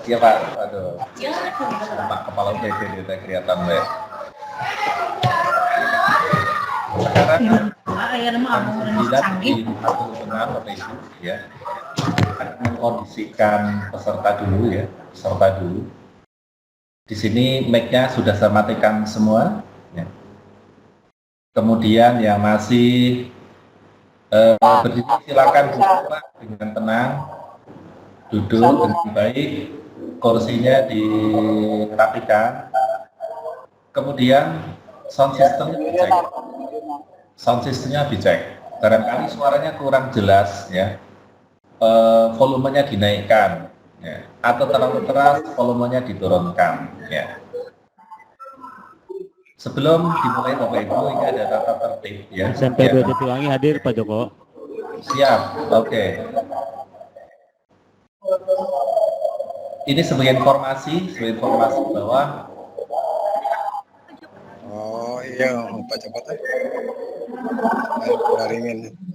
Iya Pak, aduh. Pak kepala UPD tidak kelihatan ya. Sekarang jam 9 di Atul Benar Bapak Ibu ya. Akan mengkondisikan peserta dulu ya, peserta dulu. Di sini mic-nya sudah saya matikan semua. Ya. Kemudian yang masih berdiri silakan duduk Pak dengan tenang, duduk dengan baik, kursinya dirapikan. Kemudian sound systemnya dicek. Sound systemnya dicek. Barangkali suaranya kurang jelas ya. Volumenya dinaikkan ya. Atau terlalu keras, volumenya diturunkan ya. Sebelum dimulai Bapak Ibu, ini ada tata tertib ya. SMP 2 Jatiwangi hadir Pak Joko. Siap, oke. Ini sebagai informasi bahwa iya Pak Joko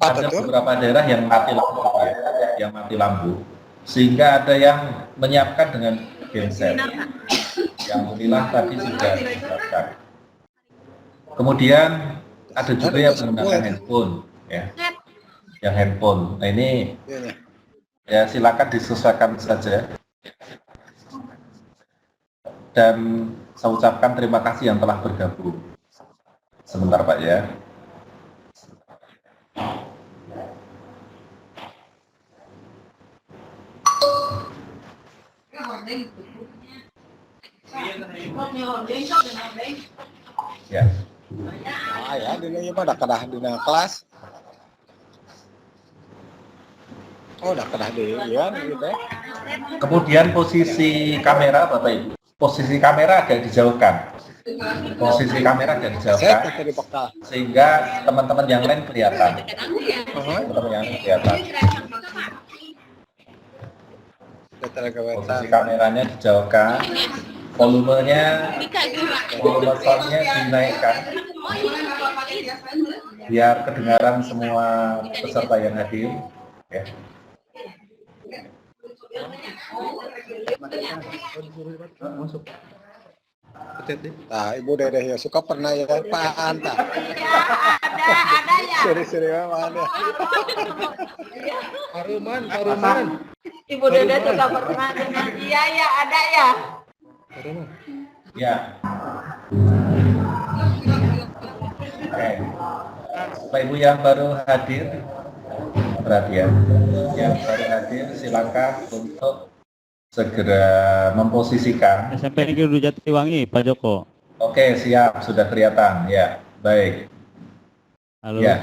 ada beberapa daerah yang mati lampu ya, yang mati lampu, sehingga ada yang menyiapkan dengan genset. Yang alhamdulillah tadi sudah disiapkan. Kemudian ada juga yang menggunakan handphone ya, yang handphone. Nah ini ya silakan disesuaikan saja. Dan saya ucapkan terima kasih yang telah bergabung. Sebentar Pak ya. Ya. Ya, dina pada kedah dina kelas. Oh, udah kedah deh, ya, gitu ya. Kemudian posisi kamera Bapak Ibu. Posisi kamera agak dijauhkan. Posisi kamera agak dijauhkan. Sehingga teman-teman yang lain kelihatan. Teman-teman yang lain kelihatan. Posisi kameranya dijauhkan. Volume soundnya dinaikkan. Biar kedengaran semua peserta yang hadir. Ya. Nah, Ibu Dedeh ya suka pernah ya Pak Anta. Ada ya. Seri-seri mana? Haruman. Ibu Dedeh juga pernah dengar. Iya ya, ada ya. Ya. Oke. Bapak Ibu yang baru hadir, perhatian. Yang baru hadir silakan untuk segera memposisikan. SMP Negeri 2 Jatiwangi Pak Joko. Oke, siap, sudah kelihatan. Ya, baik. Halo. Ya.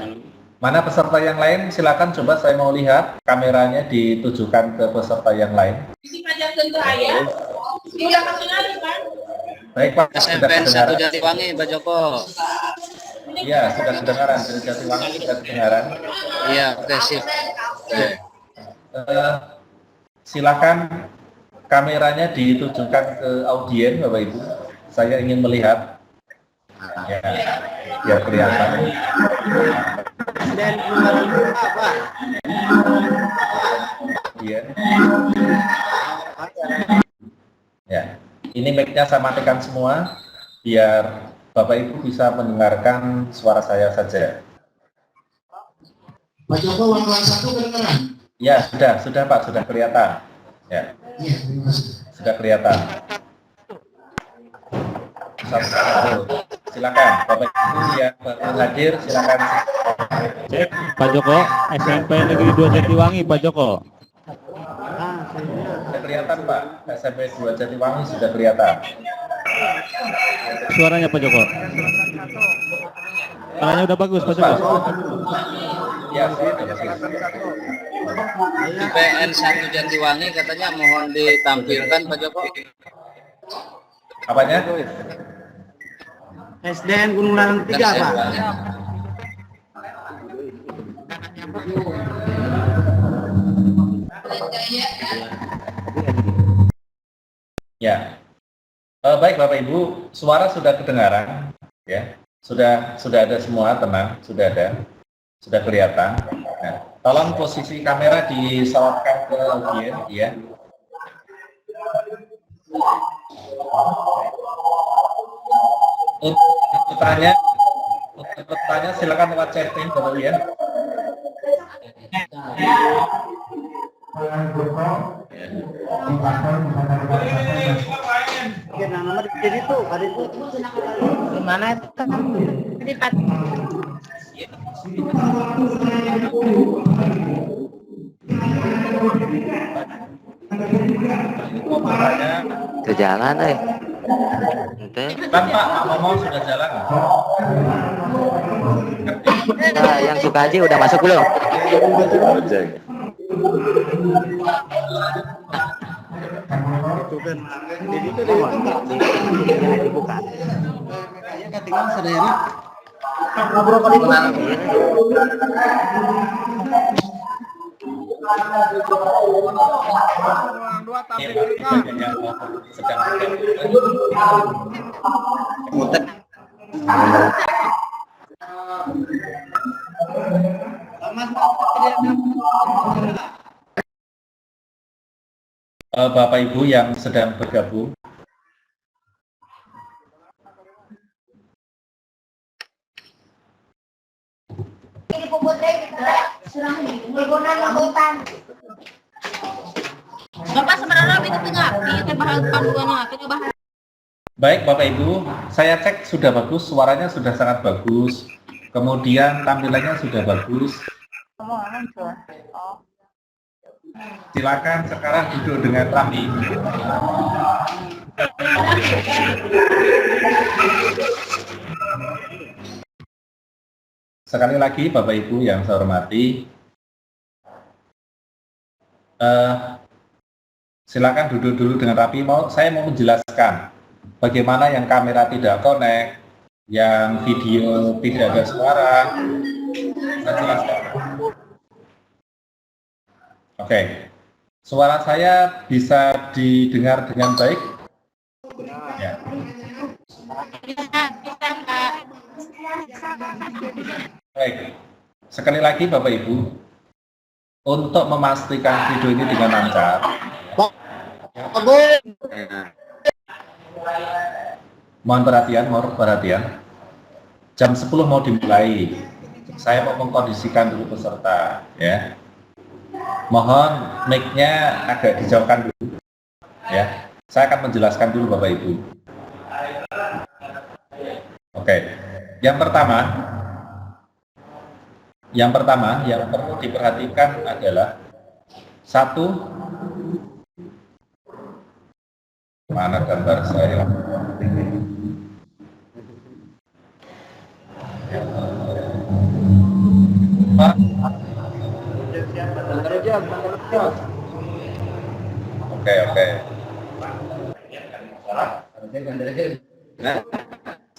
Mana peserta yang lain? Silakan coba saya mau lihat kameranya ditujukan ke peserta yang lain. Baik Pak, SMP 1 Jatiwangi Pak Joko. Iya, sudah kedengaran dari Jatiwangi, sudah kedengaran. Iya, oke sip. Silakan kameranya ditujukan ke audien Bapak Ibu. Saya ingin melihat. Ya, biar kelihatan. Dan apa? Iya. Ya, ini mic-nya saya matikan semua biar Bapak Ibu bisa mendengarkan suara saya saja. Pak Joko, uang kelas 1 kedengaran? Ya, sudah Pak, sudah kelihatan. Ya. Iya, terima kasih. Sudah kelihatan. Silakan Bapak Ibu yang baru hadir, silakan. Cek Pak Joko, SMP Negeri 2 Jatiwangi Pak Joko. Sudah kelihatan Pak, SMP 2 Jatiwangi sudah kelihatan. Suaranya Pak Joko. Suaranya udah bagus Pak Joko. Ya, sudah bagus. IPN 1 Jatiwangi katanya mohon ditampilkan Pak Joko. Apanya? SDN Gunung Laleng 3 Pak. Ya. Baik Bapak Ibu, suara sudah kedengaran ya. Sudah ada semua, tenang, sudah ada. Sudah kelihatan. Nah, tolong posisi kamera disorotkan ke audien ya. Untuk bertanya silakan lewat chatting Bapak Ibu ya. Gimana itu? Tadi Pak. Mau bertanya, Ke jalan Ente. kan Pak Momo sudah jalan. Nah, yang suka haji udah masuk belum? Itu kan. Jadi itu dia dibuka. Ya ketinggalan sadayana. Ngobrol kali Bapak Ibu yang sedang bergabung, Bapak sebenarnya itu tengah, itu bahan panduannya, itu bahan. baik Bapak Ibu, saya cek sudah bagus, suaranya sudah sangat bagus, kemudian tampilannya sudah bagus. Silakan sekarang duduk dengan rapi. Sekali lagi Bapak Ibu yang saya hormati, silakan duduk dulu dengan rapi. Saya mau menjelaskan bagaimana yang kamera tidak connect, yang video tidak ada suara. Saya jelaskan. Oke, suara saya bisa didengar dengan baik? Ya. Baik, sekali lagi Bapak Ibu, untuk memastikan video ini dengan lancar, mohon perhatian, jam 10 mau dimulai, saya mau mengkondisikan dulu peserta, ya. Mohon mic-nya agak dijauhkan dulu, ya. Saya akan menjelaskan dulu Bapak Ibu. Oke, yang pertama yang perlu diperhatikan adalah satu, mana gambar saya? Oke.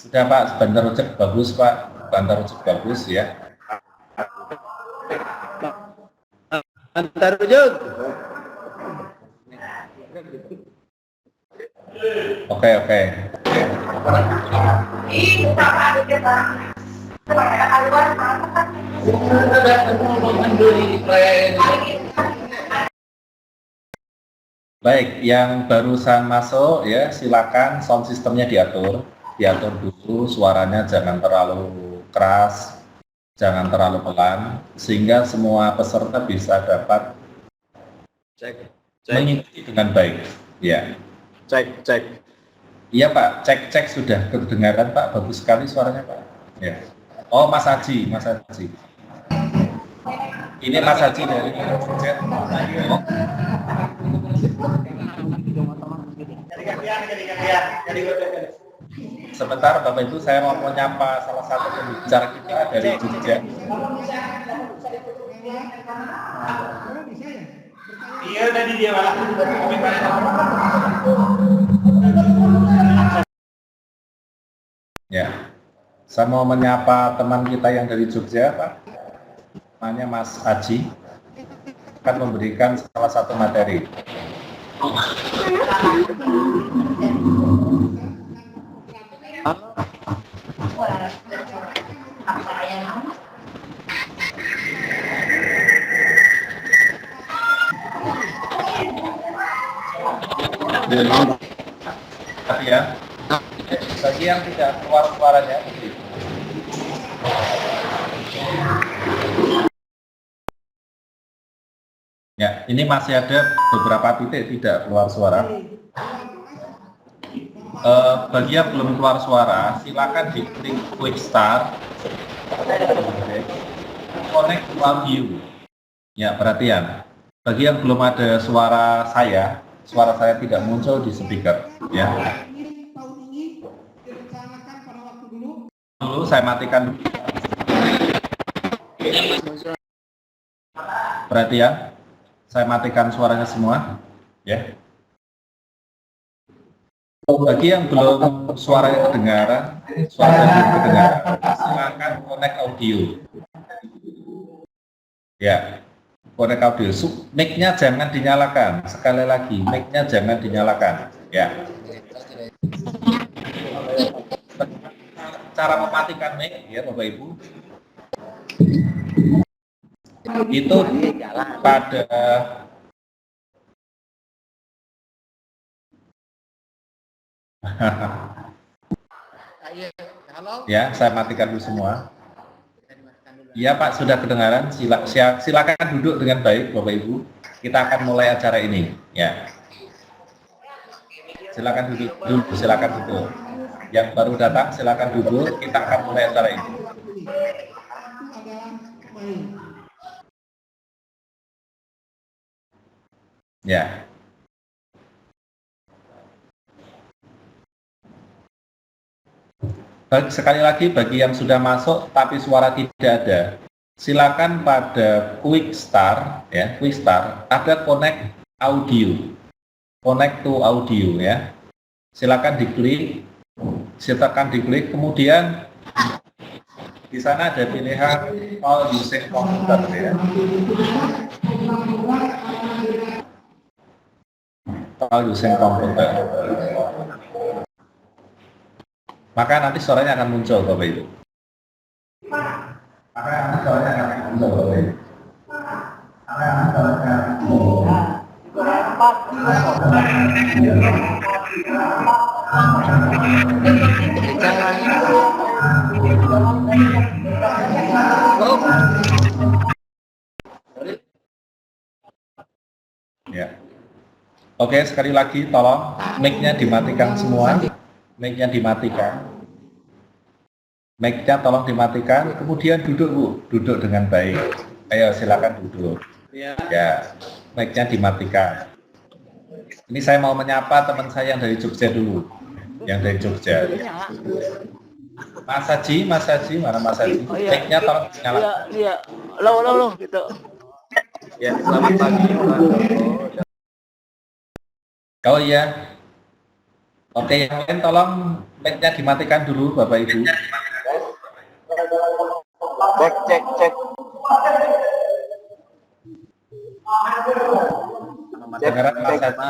Sudah Pak, bantar ojek bagus Pak, bantar ojek bagus ya. Antar ujung. Oke. Baik, yang barusan masuk ya silakan sound sistemnya diatur dulu, suaranya jangan terlalu keras, jangan terlalu pelan, sehingga semua peserta bisa dapat mengikuti dengan baik. Ya. Cek. Iya Pak, cek sudah kedengaran Pak, bagus sekali suaranya Pak. Ya. Oh Mas Haji. Ini Mas Haji dari chat. Sebentar Bapak Ibu, saya mau menyapa salah satu pembicara kita dari Jogja. Iya tadi dia malah. Ya, saya mau menyapa teman kita yang dari Jogja, Pak. Namanya Mas Haji, akan memberikan salah satu materi. Ya. Bagi yang tidak keluar suaranya, ya, ini masih ada beberapa titik tidak keluar suara. Bagi yang belum keluar suara, silakan diklik quick start, connect to audio. Ya, perhatian. Bagi yang belum ada suara saya tidak muncul di speaker. Ya. Dulu saya matikan. Perhatian, saya matikan suaranya semua. Ya. Bagi yang belum suaranya kedengaran, silakan connect audio. Ya, connect audio. Mic-nya jangan dinyalakan. Sekali lagi, mic-nya jangan dinyalakan. Ya. Cara mematikan mic, ya Bapak Ibu, itu pada ya, saya matikan dulu semua. Iya Pak, sudah kedengaran. Silakan duduk dengan baik Bapak Ibu. Kita akan mulai acara ini. Ya. Silakan duduk dulu, silakan duduk. Yang baru datang silakan duduk. Kita akan mulai acara ini. Ya. Sekali lagi bagi yang sudah masuk tapi suara tidak ada, silakan pada quick start, ya, quick start ada connect audio, connect to audio, ya. Silakan diklik, kemudian di sana ada pilihan all using computer, ya. All using computer. Maka nanti suaranya akan muncul Bapak Ibu. Ya. Oke, sekali lagi tolong mic-nya dimatikan semua. Mic-nya dimatikan. Mic-nya tolong dimatikan, kemudian duduk Bu, duduk dengan baik. Ayo silakan duduk. Ya, mic-nya dimatikan. Ini saya mau menyapa teman saya yang dari Jogja dulu. Yang dari Jogja. Mas Haji, mana Mas Haji? Mic-nya tolong dinyalakan. Iya, lo gitu. Ya, selamat pagi. Oh iya. Oke, yang lain tolong mic-nya dimatikan dulu Bapak Ibu. Cek. Dengaran Mas Haji.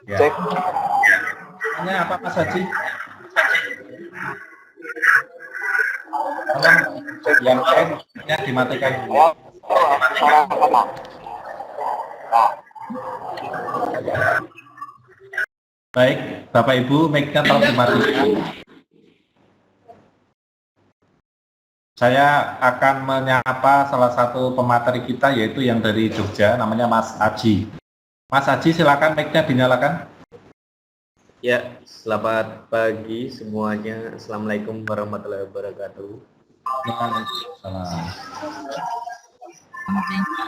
Ya. Cek. Namanya apa Mas Haji? Tolong yang lain mic-nya dimatikan dulu. Baik, Bapak Ibu, mic-nya tolong dimatikan. Saya akan menyapa salah satu pemateri kita, yaitu yang dari Jogja, namanya Mas Haji. Mas Haji, silakan mic-nya dinyalakan. Ya, selamat pagi semuanya. Assalamualaikum warahmatullahi wabarakatuh. Waalaikumsalam.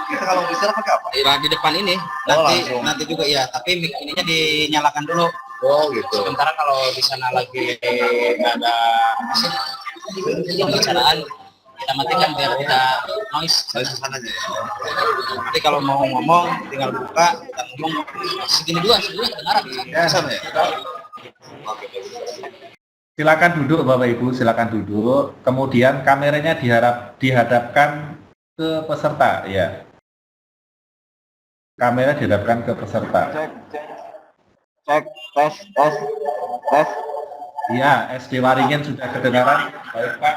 Kita kalau bisa pakai apa? Di depan ini. Nanti juga ya, tapi mic ininya dinyalakan dulu. Oh gitu. Sementara kalau di sana lagi ada pembicaraan, kita matikan biar kita noise sana aja. Nanti kalau mau ngomong tinggal buka, kita ngomong segini dua kedengaran. Ya, sama ya. Oke. Silakan duduk Bapak Ibu, silakan duduk. Kemudian kameranya dihadapkan ke peserta, ya. Kamera dihadapkan ke peserta. Cek, tes. Iya, SD Waringin sudah kedengaran. Baik Pak,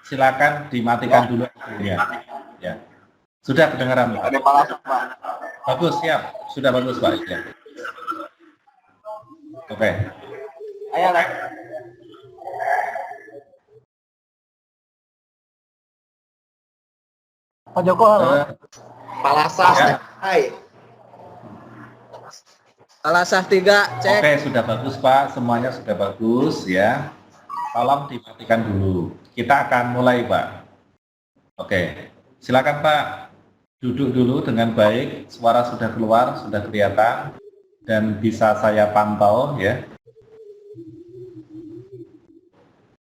silakan dimatikan dulu. Ya. Sudah kedengaran Pak. Bagus, siap. Sudah bagus, Pak. Ya. Oke. Ayo, Pak. Pak Joko, halo. Palasah. Ya. Hai. Palasah 3, cek. Oke, sudah bagus, Pak. Semuanya sudah bagus, ya. Tolong dimatikan dulu. Kita akan mulai, Pak. Oke. Silakan, Pak. Duduk dulu dengan baik. Suara sudah keluar, sudah kelihatan. Dan bisa saya pantau, ya.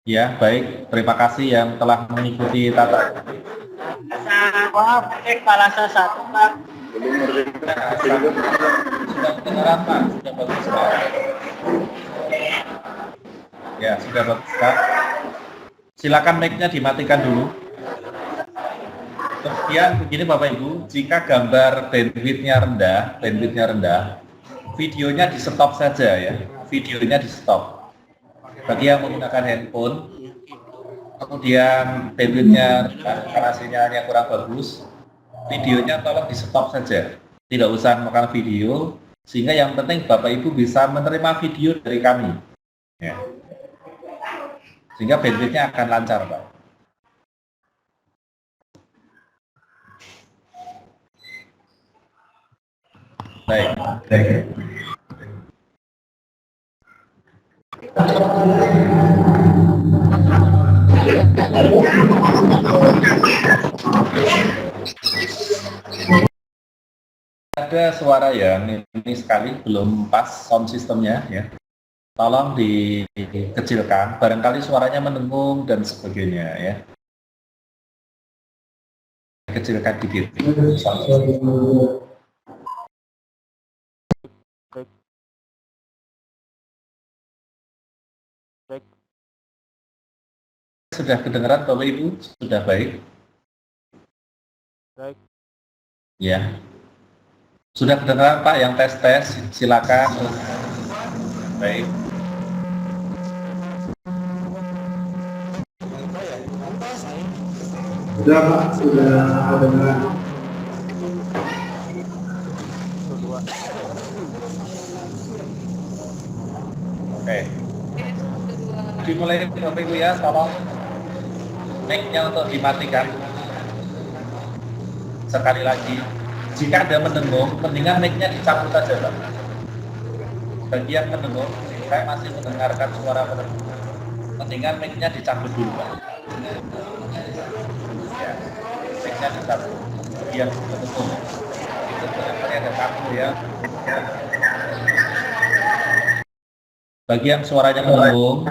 Ya, baik. Terima kasih yang telah mengikuti tata. Cek Palasa 1, Pak. Sudah kedengaran, Pak. Sudah bagus, Pak. Ya, sudah bagus, Pak. Silakan mic-nya dimatikan dulu. Kemudian begini Bapak Ibu, jika gambar bandwidth-nya rendah, videonya di stop saja ya. Videonya di stop. Bagi yang menggunakan handphone, kemudian bandwidth-nya rendah, karena sinyalnya kurang bagus, videonya tolong di stop saja. Tidak usah memakan video, sehingga yang penting Bapak Ibu bisa menerima video dari kami. Ya. Sehingga bandwidth-nya akan lancar, Pak. Baik. Ada suara yang ini sekali belum pas sound systemnya ya. Tolong dikecilkan, barangkali suaranya mendengung dan sebagainya ya. Kecilkan dikit. Sudah kedengaran Bapak Ibu? Sudah baik? Baik. Ya. Sudah kedengaran Pak yang tes-tes? Silakan. Baik. Sudah Pak, sudah dengar. Oke. Dimulai Bapak Ibu ya, tolong mic-nya untuk dimatikan. Sekali lagi, jika ada mendengung, mendingan mic-nya dicabut saja, Pak. Bagi yang mendengung, saya masih mendengarkan suara mendengung. Mendingan mic-nya dicabut dulu, Pak. Ya, mic-nya dicabut. Bagi yang mendengung, itu barangkali ada tamu ya. Bagi yang suaranya mendengung,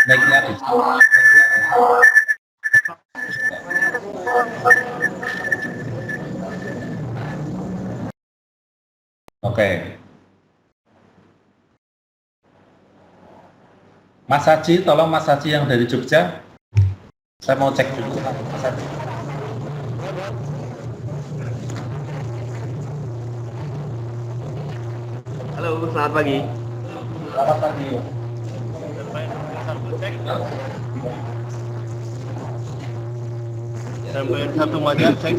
mic-nya dicabut. Oke. Mas Haji, tolong Mas Haji yang dari Jogja. Saya mau cek dulu Mas Haji. Halo, selamat pagi. Selamat pagi. Sampai satu wajar cek.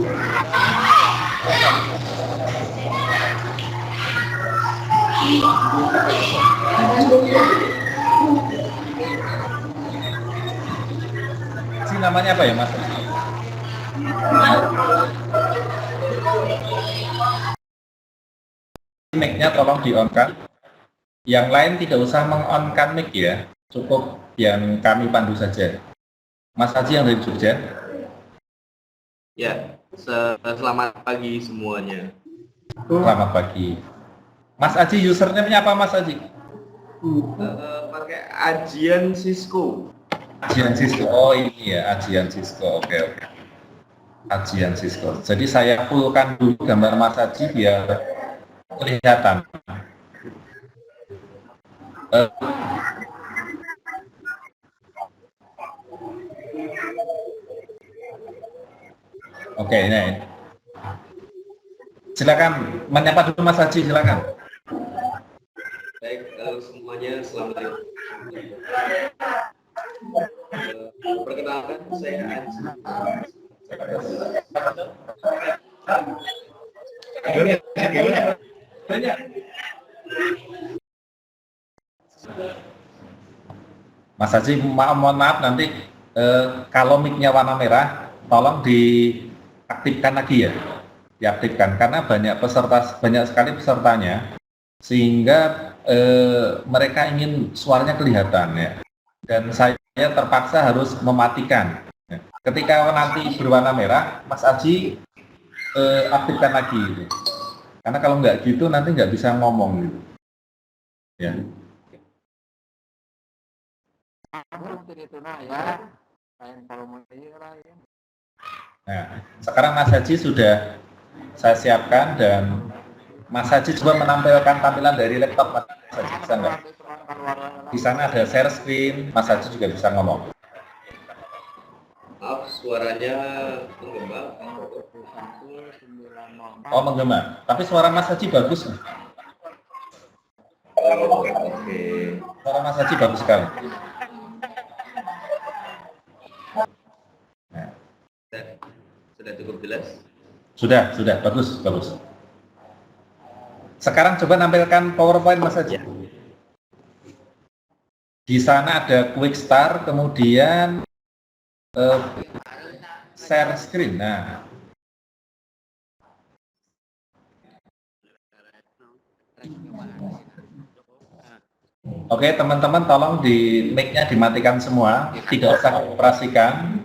Si namanya apa ya Mas? Mic-nya tolong di-on-kan. Yang lain tidak usah meng-on-kan mic ya. Cukup yang kami pandu saja. Mas Haji yang dari Jogja. Ya, selamat pagi semuanya. Selamat pagi. Mas Haji, username-nya apa Mas Haji? Pakai Ajian Cisco. Ajian Cisco. Oh ini ya, Ajian Cisco. Oke. Ajian Cisco. Jadi saya fullkan dulu gambar Mas Haji biar kelihatan. Oke, ini. Silakan menyapa dulu Mas Haji, silakan. Baik, semuanya selamat datang. Perkenalkan, saya Aji Mas Haji, mohon maaf nanti kalau mic-nya warna merah, tolong diaktifkan lagi ya, diaktifkan karena banyak sekali pesertanya, sehingga mereka ingin suaranya kelihatan ya, dan saya terpaksa harus mematikan. Ya. Ketika nanti berwarna merah, Mas Haji aktifkan lagi, gitu. Karena kalau nggak gitu nanti nggak bisa ngomong gitu. Ya. Nah, sekarang Mas Haji sudah saya siapkan dan Mas Haji coba menampilkan tampilan dari laptop Mas Haji, bisa nggak? Di sana ada share screen, Mas Haji juga bisa ngomong. Maaf, suaranya menggema. Oh, menggema. Tapi suara Mas Haji bagus. Oke. Suara Mas Haji bagus sekali. Nah. Sudah cukup jelas? Sudah, bagus. Sekarang coba nampilkan PowerPoint Mas Haji. Di sana ada quick start, kemudian share screen. Nah, oke teman-teman, tolong di mic-nya dimatikan semua, tidak usah dioperasikan.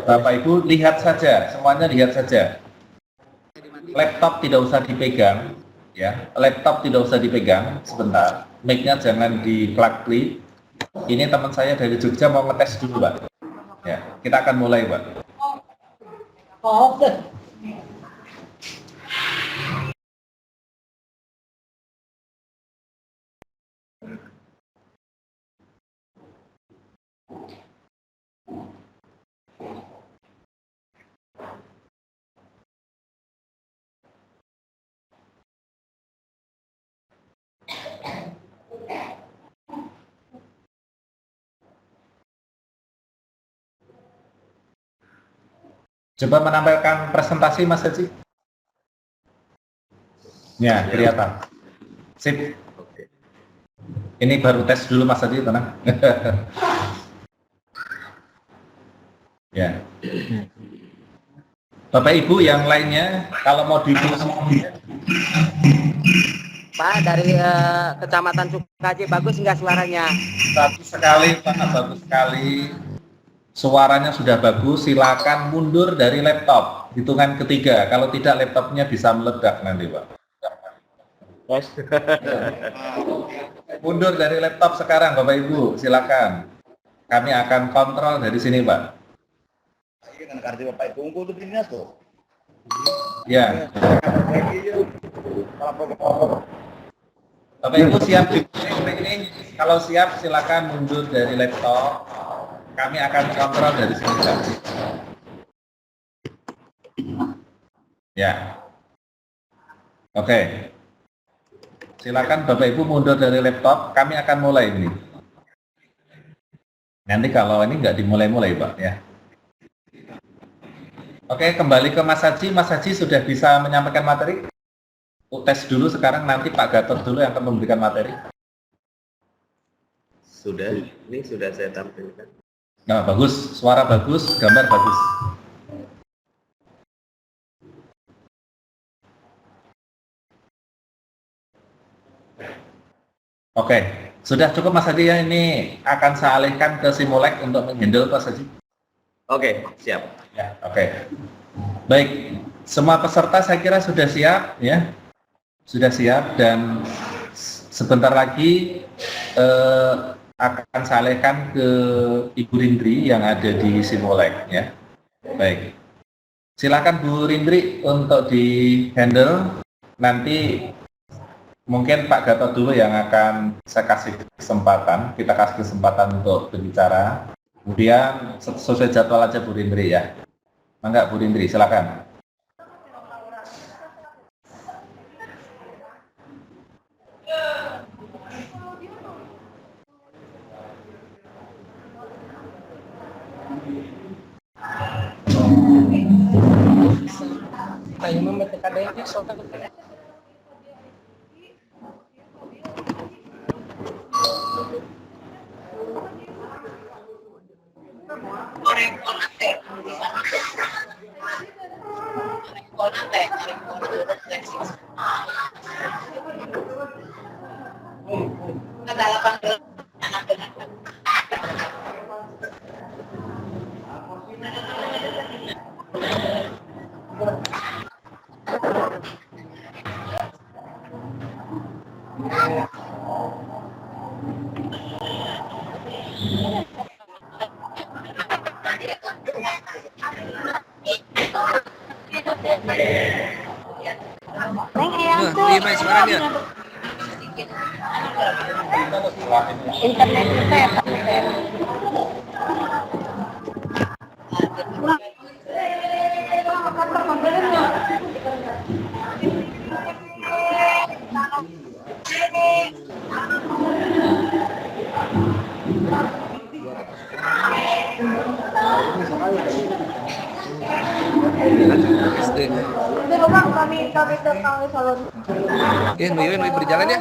Bapak Ibu lihat saja, semuanya lihat saja. Laptop tidak usah dipegang, ya. Laptop tidak usah dipegang sebentar. Mic-nya jangan di-plug-plug. Ini teman saya dari Jogja mau ngetes dulu, Pak. Ya, kita akan mulai, Pak. Oke. Coba menampilkan presentasi Mas Haji. Ya, kelihatan. Sip. Ini baru tes dulu Mas Haji, tenang. Ya. Bapak Ibu yang lainnya, kalau mau ditulis. Pak, dari Kecamatan Sukaji bagus nggak suaranya? Bagus sekali, Pak, bagus sekali. Suaranya sudah bagus, silakan mundur dari laptop. Hitungan ketiga, kalau tidak laptopnya bisa meledak nanti, Pak. Mundur dari laptop sekarang, Bapak Ibu, silakan. Kami akan kontrol dari sini, Pak. Ya. Bapak Ibu siap di ini? Kalau siap, silakan mundur dari laptop. Kami akan kontrol dari sini, Pak. Ya. Oke. Silakan Bapak Ibu mundur dari laptop. Kami akan mulai ini. Nanti kalau ini nggak dimulai-mulai, Pak, ya. Oke, kembali ke Mas Haji. Mas Haji sudah bisa menyampaikan materi? Tes dulu sekarang, nanti Pak Gatot dulu yang akan memberikan materi. Sudah, ini sudah saya tampilkan. Nah, bagus, suara bagus, gambar bagus. Oke, sudah cukup Mas Haji ya, ini akan saya alihkan ke Simulek untuk menghandle Mas Haji. Oke, siap. Ya, oke. Baik, semua peserta saya kira sudah siap ya. Sudah siap dan sebentar lagi akan saya alihkan ke Ibu Rindri yang ada di Simulek ya. Baik. Silakan Bu Rindri untuk di handle. Nanti mungkin Pak Gatot dulu yang akan saya kasih kesempatan. Kita kasih kesempatan untuk berbicara. Kemudian sesuai jadwal aja Bu Rindri ya. Mangga Bu Rindri, silakan. Kayak memetik adanya soalnya. Lima suara dia. Internet kita ya Pak. Di rumah kami terkawin salon. Mau berjalan ya?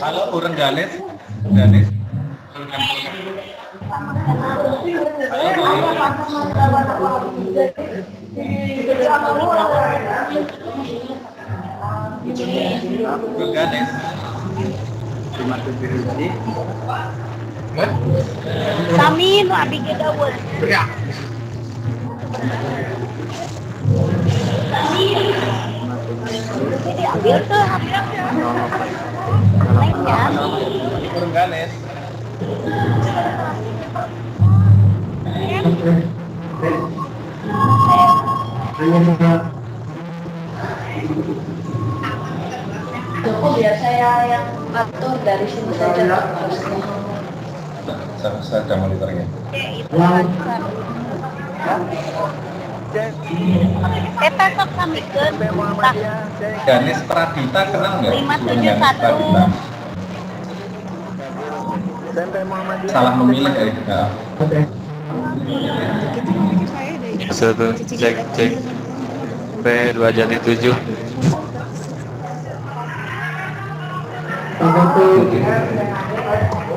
Halo, orang Ganes. Ganes. Ganes. Samin, abi kita buat. Jadi ambil tuh, ambil. Lainnya. Orang Ganes. Joko biar saya yang atur dari sini saja. Saya ada monitornya. Kita sok kami ke Ganes Pradita kenal nggak? 571. Salah memilih ya. Satu cek P2Jati7.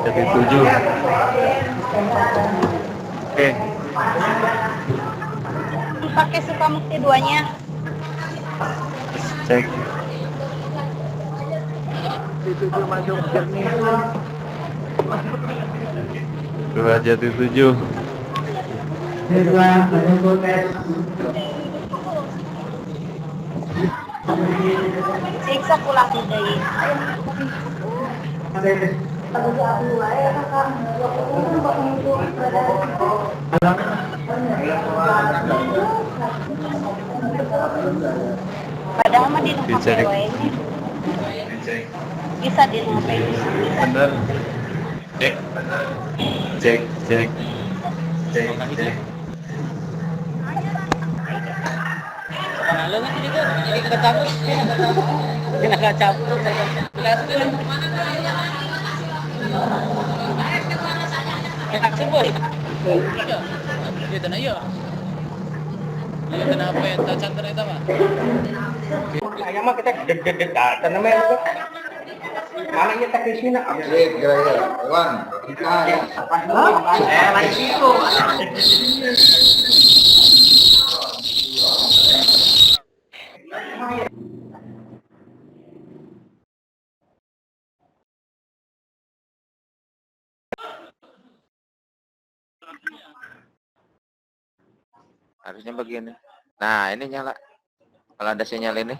Jati7. Oke. Pakai Sukamukti duanya. Cek. Dua Jati7. Siksa pulang dari. Padahal mah di rumah PW ini bisa di rumah PW. Bener. Cek. Halo kan juga lagi kita cabut. Kita nggak cabut. Aksi boy. Kita na yo. Kita na apa ya? Tacan itu mah. Ayam mah kita deg-deg datan namanya juga. Mana ya teknisnya? Kira-kira, Wan, kita ya. Lagi itu. Harusnya begini. Nah, ini nyala. Kalau ada sinyal ini.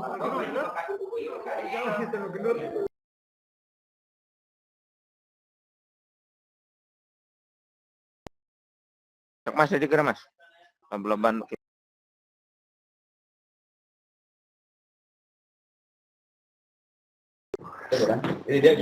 Cok Mas, jadi kira Mas. Belum ban. Ini dia.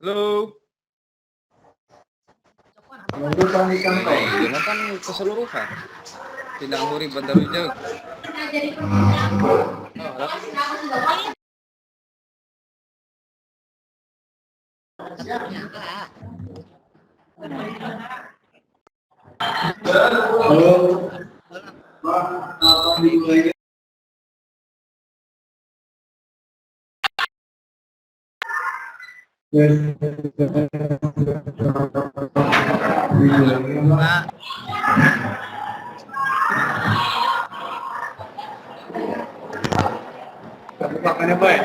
Halo. Jangan kan keseluruhan. Tidak huri Bandar Ujung. Halo. Pak, apa dimulai? Makannya baik.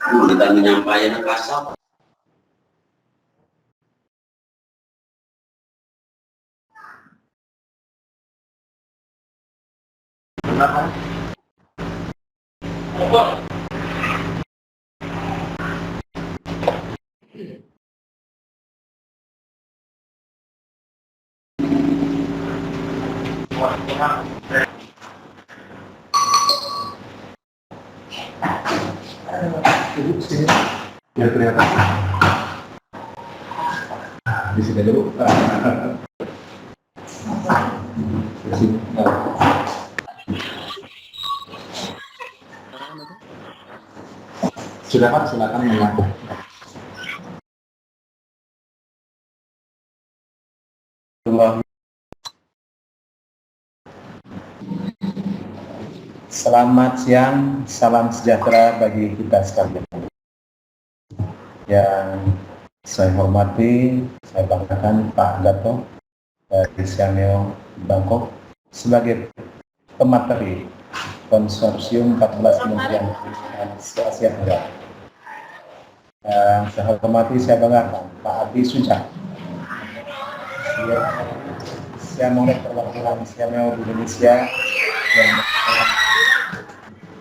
Kita menyampaikan kasar. Ya kelihatan. Di sini dulu. Di sini. Sudah Pak, silakan mengaku. Selamat siang, salam sejahtera bagi kita sekalian. Yang saya hormati, saya banggakan Pak Gatot dari Siameo Bangkok sebagai pemateri Konsorsium 14 Kementerian Pendidikan se-Asia Tenggara. Yang saya hormati, saya banggakan Pak Adi Sujak, Siameo perwakilan Siameo di Indonesia yang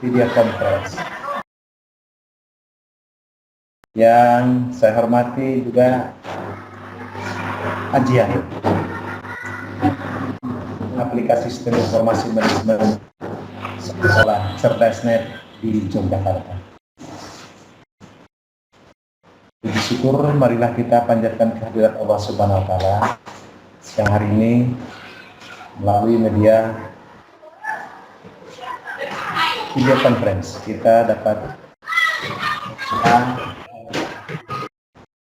video conference. Yang saya hormati juga Ajian, aplikasi sistem informasi manajemen sekolah cerdas net di Yogyakarta. Puji syukur, marilah kita panjatkan kehadirat Allah Subhanahu wa Ta'ala siang hari ini melalui media video conference. Kita dapat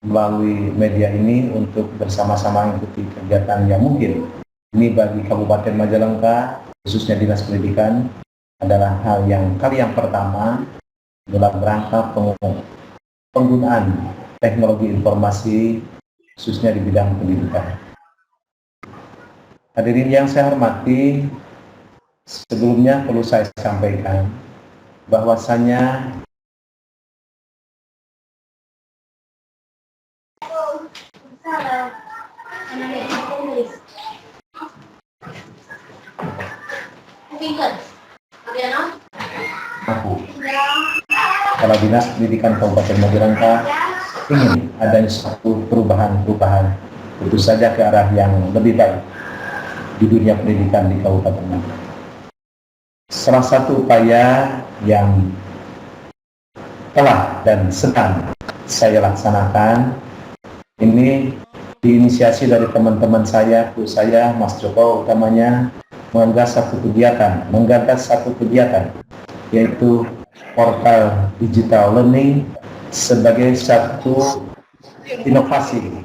melalui media ini untuk bersama-sama mengikuti kegiatan yang mungkin ini bagi Kabupaten Majalengka, khususnya Dinas Pendidikan, adalah hal yang kali yang pertama dalam rangka penggunaan teknologi informasi khususnya di bidang pendidikan. Hadirin yang saya hormati, sebelumnya perlu saya sampaikan bahwasanya Kepala Dinas Pendidikan Kabupaten Majalengka ingin adanya suatu perubahan-perubahan, tentu saja ke arah yang lebih baik di dunia pendidikan di Kabupaten Majalengka. Salah satu upaya yang telah dan sedang saya laksanakan ini diinisiasi dari teman-teman saya, Bu saya, Mas Joko utamanya menggagas satu kegiatan yaitu portal digital learning sebagai satu inovasi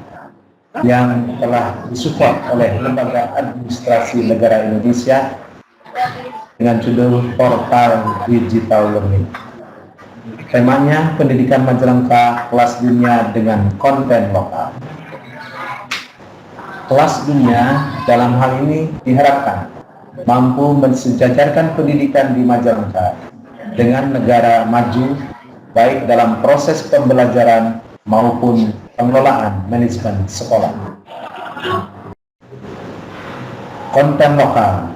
yang telah disupport oleh Lembaga Administrasi Negara Indonesia dengan judul portal digital learning. Temanya pendidikan Majalengka kelas dunia dengan konten lokal. Kelas dunia dalam hal ini diharapkan mampu mensejajarkan pendidikan di Majalengka dengan negara maju baik dalam proses pembelajaran maupun pengelolaan manajemen sekolah. Konten lokal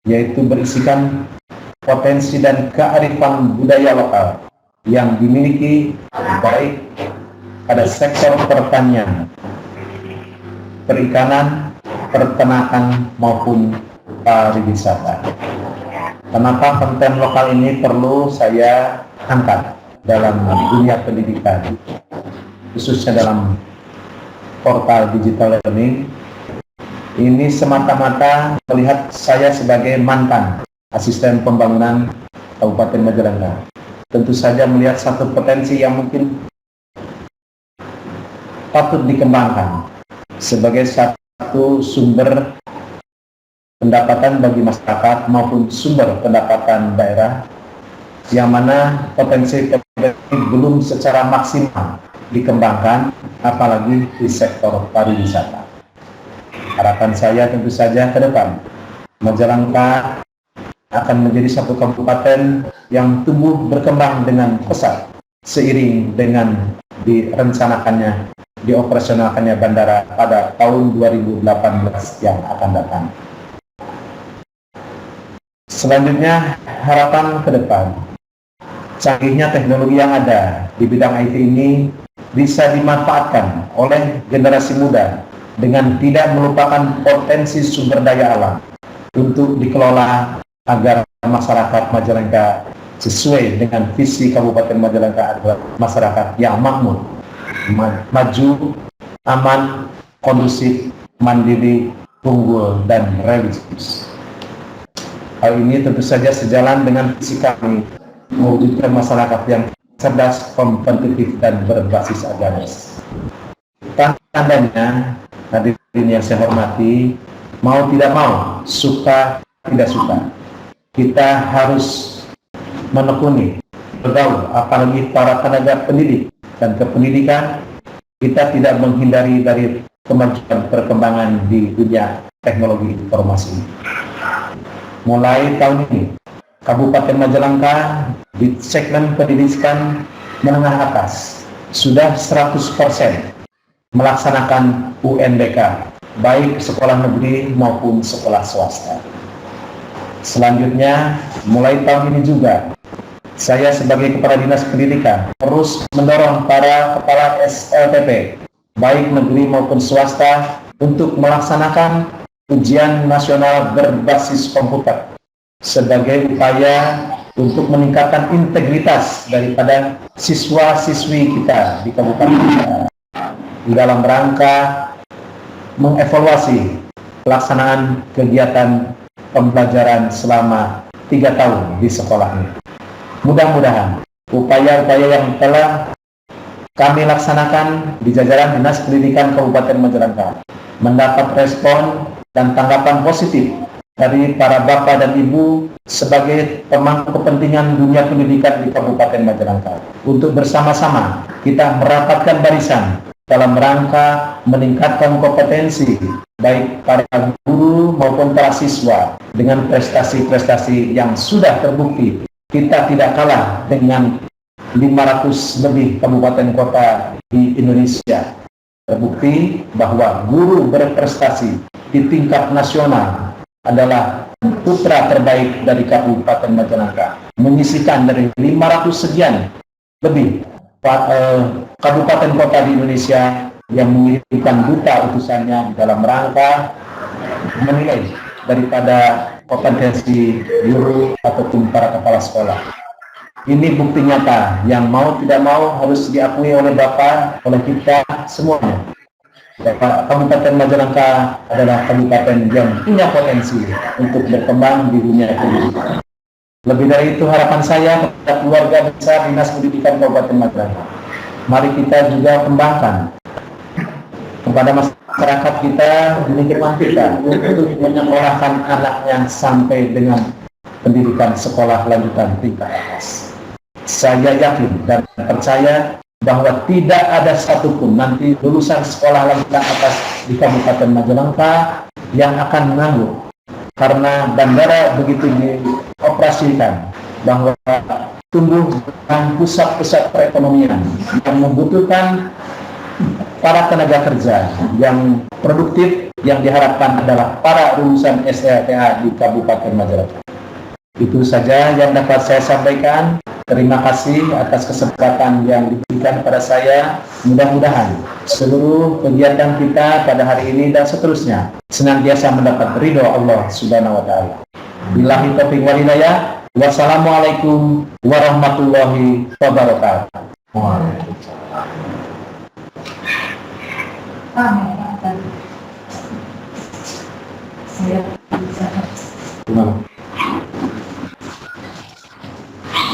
yaitu berisikan potensi dan kearifan budaya lokal yang dimiliki baik pada sektor pertanian, perikanan, peternakan maupun pariwisata. Kenapa konten lokal ini perlu saya angkat dalam dunia pendidikan, khususnya dalam portal digital learning? Ini semata-mata melihat saya sebagai mantan asisten pembangunan Kabupaten Majalengka. Tentu saja melihat satu potensi yang mungkin patut dikembangkan sebagai satu sumber pendapatan bagi masyarakat maupun sumber pendapatan daerah yang mana potensi belum secara maksimal dikembangkan apalagi di sektor pariwisata. Harapan saya tentu saja ke depan Majalengka akan menjadi satu kabupaten yang tumbuh berkembang dengan pesat seiring dengan direncanakannya, dioperasionalkannya bandara pada tahun 2018 yang akan datang. Selanjutnya, harapan ke depan, canggihnya teknologi yang ada di bidang IT ini bisa dimanfaatkan oleh generasi muda dengan tidak melupakan potensi sumber daya alam untuk dikelola agar masyarakat Majalengka sesuai dengan visi Kabupaten Majalengka adalah masyarakat yang makmur, maju, aman, kondusif, mandiri, unggul, dan religius. Hal ini tentu saja sejalan dengan visi kami mewujudkan masyarakat yang cerdas, kompetitif, dan berbasis agamis. Tandanya, hadirin yang saya hormati, mau tidak mau, suka tidak suka, kita harus menekuni, bergaul, apalagi para tenaga pendidik dan kependidikan, kita tidak menghindari dari kemajuan perkembangan di dunia teknologi informasi. Mulai tahun ini, Kabupaten Majalengka di segmen pendidikan menengah atas sudah 100% melaksanakan UNBK, baik sekolah negeri maupun sekolah swasta. Selanjutnya, mulai tahun ini juga, saya sebagai Kepala Dinas Pendidikan terus mendorong para kepala SLTP, baik negeri maupun swasta, untuk melaksanakan ujian nasional berbasis komputer sebagai upaya untuk meningkatkan integritas daripada siswa-siswi kita di kabupaten kita di dalam rangka mengevaluasi pelaksanaan kegiatan pembelajaran selama 3 tahun di sekolah ini. Mudah-mudahan upaya-upaya yang telah kami laksanakan di jajaran Dinas Pendidikan Kabupaten Majalengka mendapat respon dan tanggapan positif dari para bapak dan ibu sebagai pemangku kepentingan dunia pendidikan di Kabupaten Majalengka untuk bersama-sama kita merapatkan barisan dalam rangka meningkatkan kompetensi baik para guru maupun para siswa dengan prestasi-prestasi yang sudah terbukti. Kita tidak kalah dengan 500 lebih kabupaten kota di Indonesia. Terbukti bahwa guru berprestasi di tingkat nasional adalah putra terbaik dari Kabupaten Majalengka, menyisihkan dari 500 sekian lebih kabupaten kota di Indonesia yang mengirimkan duta utusannya dalam rangka menilai daripada kompetensi guru ataupun para kepala sekolah. Ini bukti nyata yang mau tidak mau harus diakui oleh Bapak, oleh kita semuanya. Kabupaten Majalengka adalah kabupaten yang punya potensi untuk berkembang di dunia pendidikan. Lebih dari itu harapan saya kepada keluarga besar Dinas Pendidikan Kabupaten Majalengka. Mari kita juga kembangkan kepada masyarakat kita di lingkungan kita untuk menyekolahkan anaknya sampai dengan pendidikan sekolah lanjutan tingkat atas. Saya yakin dan percaya bahwa tidak ada satupun nanti lulusan sekolah lanjutan atas di Kabupaten Majalengka yang akan mengangguk karena bandara begitu dioperasikan, bahwa tumbuh dengan pusat-pusat perekonomian yang membutuhkan para tenaga kerja yang produktif, yang diharapkan adalah para lulusan STTA di Kabupaten Majalengka. Itu saja yang dapat saya sampaikan. Terima kasih atas kesempatan yang diberikan kepada saya. Mudah-mudahan seluruh kegiatan kita pada hari ini dan seterusnya senantiasa mendapat ridho Allah Subhanahu wa taala. Billahi taufiq wal hidayah. Wassalamualaikum warahmatullahi wabarakatuh.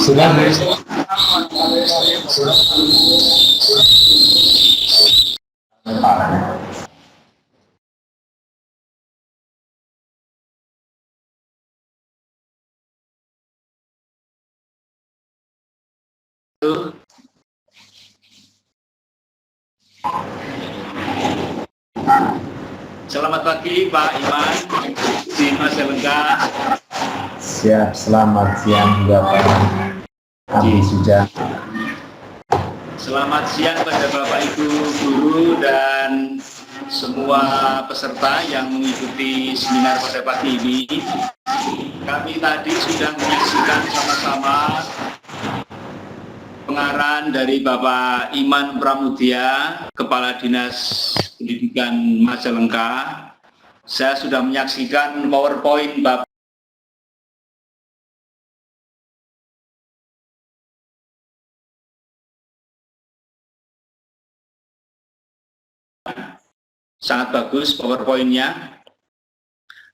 Sudah. Selamat pagi Pak Iman di Majalengka. Siap, selamat siang juga Pak Abi Suja. Selamat siang pada Bapak Ibu guru dan semua peserta yang mengikuti seminar pada pagi ini. Kami tadi sudah menyaksikan sama-sama pengarahan dari Bapak Iman Pramudia, Kepala Dinas Pendidikan Majalengka. Saya sudah menyaksikan PowerPoint Bapak sangat bagus PowerPoint-nya.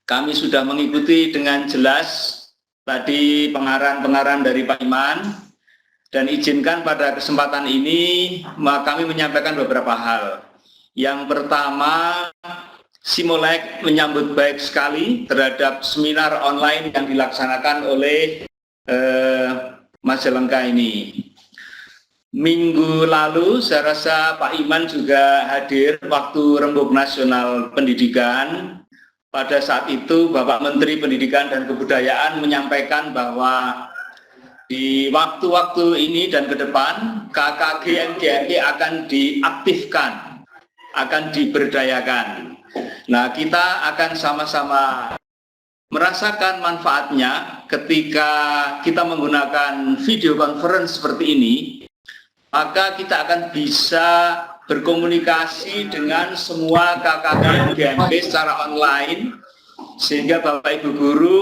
Kami sudah mengikuti dengan jelas tadi pengarahan-pengarahan dari Pak Iman, dan izinkan pada kesempatan ini kami menyampaikan beberapa hal. Yang pertama, Simolek menyambut baik sekali terhadap seminar online yang dilaksanakan oleh Majalengka ini. Minggu lalu saya rasa Pak Iman juga hadir waktu Rembuk Nasional Pendidikan. Pada saat itu Bapak Menteri Pendidikan dan Kebudayaan menyampaikan bahwa di waktu-waktu ini dan ke depan KKG MGMP akan diaktifkan, akan diberdayakan. Nah, kita akan sama-sama merasakan manfaatnya ketika kita menggunakan video conference seperti ini. Maka kita akan bisa berkomunikasi dengan semua KKG MGMP secara online, sehingga Bapak Ibu Guru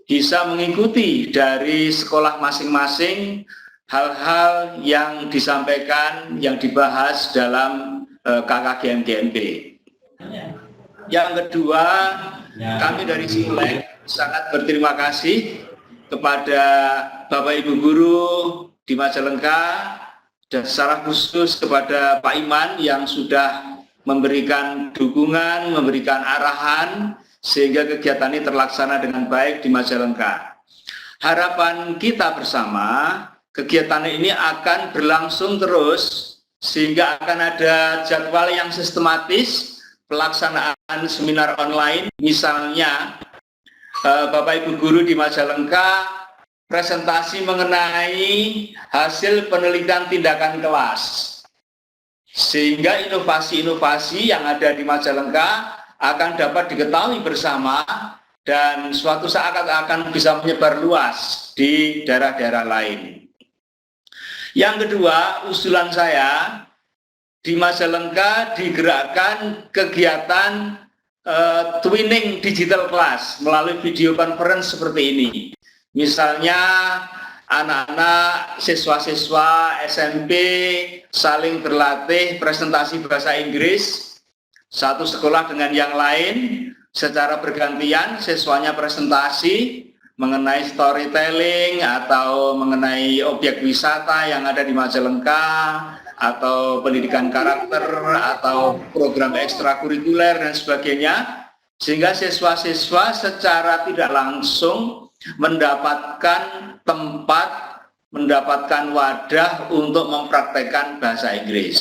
bisa mengikuti dari sekolah masing-masing hal-hal yang disampaikan, yang dibahas dalam KKGM GMP. Yang kedua, kami dari Simulek sangat berterima kasih kepada Bapak Ibu Guru di Majalengka dan secara khusus kepada Pak Iman yang sudah memberikan dukungan, memberikan arahan sehingga kegiatan ini terlaksana dengan baik di Majalengka. Harapan kita bersama, kegiatan ini akan berlangsung terus sehingga akan ada jadwal yang sistematis pelaksanaan seminar online. Misalnya Bapak Ibu Guru di Majalengka presentasi mengenai hasil penelitian tindakan kelas, sehingga inovasi-inovasi yang ada di Majalengka akan dapat diketahui bersama dan suatu saat akan bisa menyebar luas di daerah-daerah lain. Yang kedua, usulan saya, di Majalengka digerakkan kegiatan twinning digital class melalui video conference seperti ini. Misalnya anak-anak siswa-siswa SMP saling berlatih presentasi bahasa Inggris, satu sekolah dengan yang lain secara bergantian, siswanya presentasi mengenai storytelling atau mengenai objek wisata yang ada di Majalengka, atau pendidikan karakter, atau program ekstrakurikuler dan sebagainya, sehingga siswa-siswa secara tidak langsung mendapatkan tempat, mendapatkan wadah untuk mempraktekkan bahasa Inggris.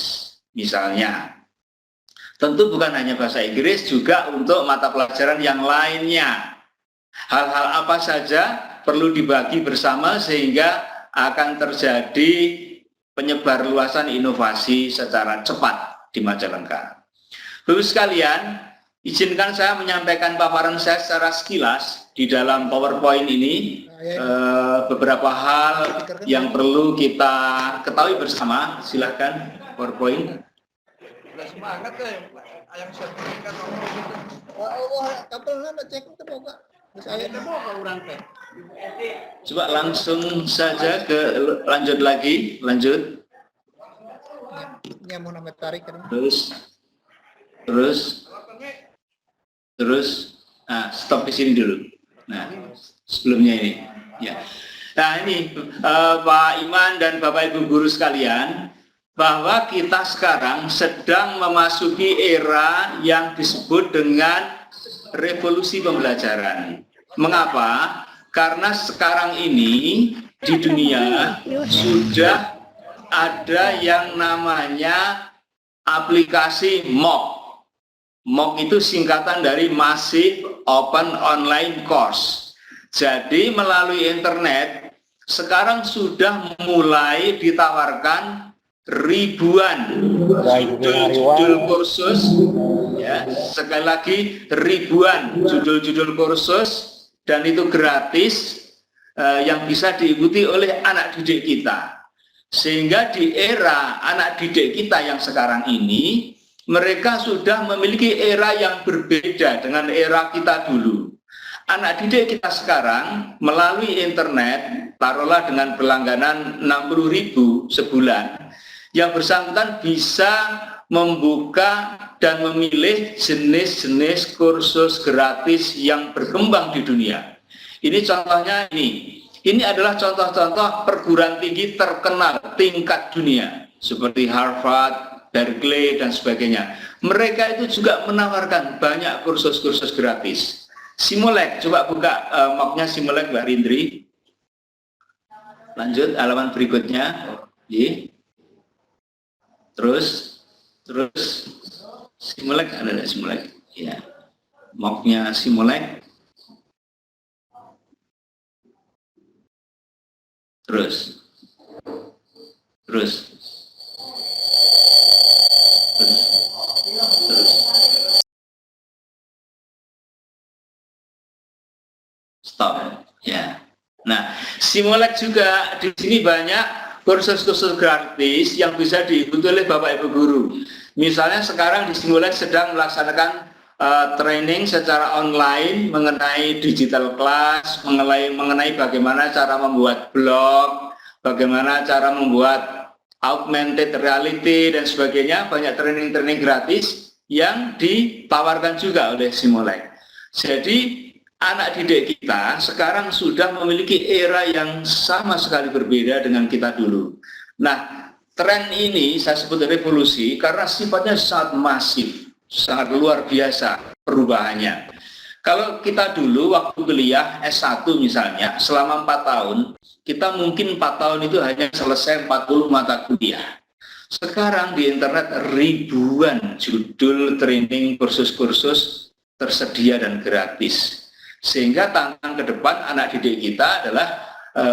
Misalnya, tentu bukan hanya bahasa Inggris, juga untuk mata pelajaran yang lainnya. Hal-hal apa saja perlu dibagi bersama sehingga akan terjadi penyebar luasan inovasi secara cepat di Majalengka. Bapak sekalian, izinkan saya menyampaikan paparan saya secara sekilas di dalam PowerPoint ini, beberapa hal yang perlu kita ketahui bersama. Silahkan PowerPoint. Semangat yang sertifikat Coba langsung saja lanjut lagi, lanjut. Terus, nah, stop di sini dulu. Nah, sebelumnya ini, ya. Nah ini Pak Iman dan Bapak Ibu Guru sekalian, bahwa kita sekarang sedang memasuki era yang disebut dengan revolusi pembelajaran. Mengapa? Karena sekarang ini di dunia sudah ada yang namanya aplikasi MOOC. MOOC itu singkatan dari Massive Open Online Course. Jadi melalui internet sekarang sudah mulai ditawarkan ribuan judul kursus, ya, sekali lagi ribuan judul-judul kursus, dan itu gratis, yang bisa diikuti oleh anak didik kita. Sehingga di era anak didik kita yang sekarang ini, mereka sudah memiliki era yang berbeda dengan era kita dulu. Anak didik kita sekarang melalui internet, taruhlah dengan berlangganan 60.000 sebulan, yang bersangkutan bisa membuka dan memilih jenis-jenis kursus gratis yang berkembang di dunia. Ini contohnya ini. Ini adalah contoh-contoh perguruan tinggi terkenal tingkat dunia seperti Harvard, Berkeley dan sebagainya. Mereka itu juga menawarkan banyak kursus-kursus gratis. Simulek, coba buka MOOC-nya Simulek Mbak Rindri. Lanjut halaman berikutnya. Terus Simulek, ada Simulek, ya. MOOC-nya Simulek. Terus. Stop, ya. Nah, Simulek juga di sini banyak kursus-kursus gratis yang bisa diikuti oleh Bapak Ibu Guru. Misalnya sekarang di Simulek sedang melaksanakan training secara online mengenai digital class, mengenai bagaimana cara membuat blog, bagaimana cara membuat augmented reality dan sebagainya. Banyak training-training gratis yang ditawarkan juga oleh Simulek. Jadi anak didik kita sekarang sudah memiliki era yang sama sekali berbeda dengan kita dulu. Nah, tren ini saya sebut revolusi karena sifatnya sangat masif, sangat luar biasa perubahannya. Kalau kita dulu waktu kuliah S1 misalnya, selama 4 tahun, kita mungkin 4 tahun itu hanya selesai 40 mata kuliah. Sekarang di internet ribuan judul training kursus-kursus tersedia dan gratis. Sehingga tantangan ke depan anak didik kita adalah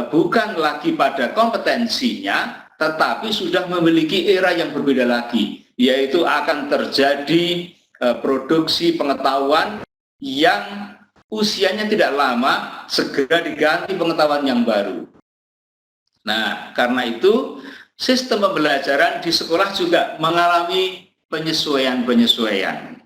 bukan lagi pada kompetensinya, tetapi sudah memiliki era yang berbeda lagi, yaitu akan terjadi produksi pengetahuan yang usianya tidak lama, segera diganti pengetahuan yang baru. Nah, karena itu sistem pembelajaran di sekolah juga mengalami penyesuaian-penyesuaian.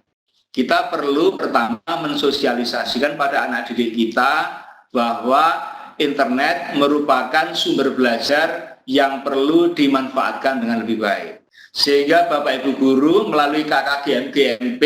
Kita perlu pertama mensosialisasikan pada anak didik kita bahwa internet merupakan sumber belajar yang perlu dimanfaatkan dengan lebih baik. Sehingga Bapak Ibu Guru melalui KKGMGMP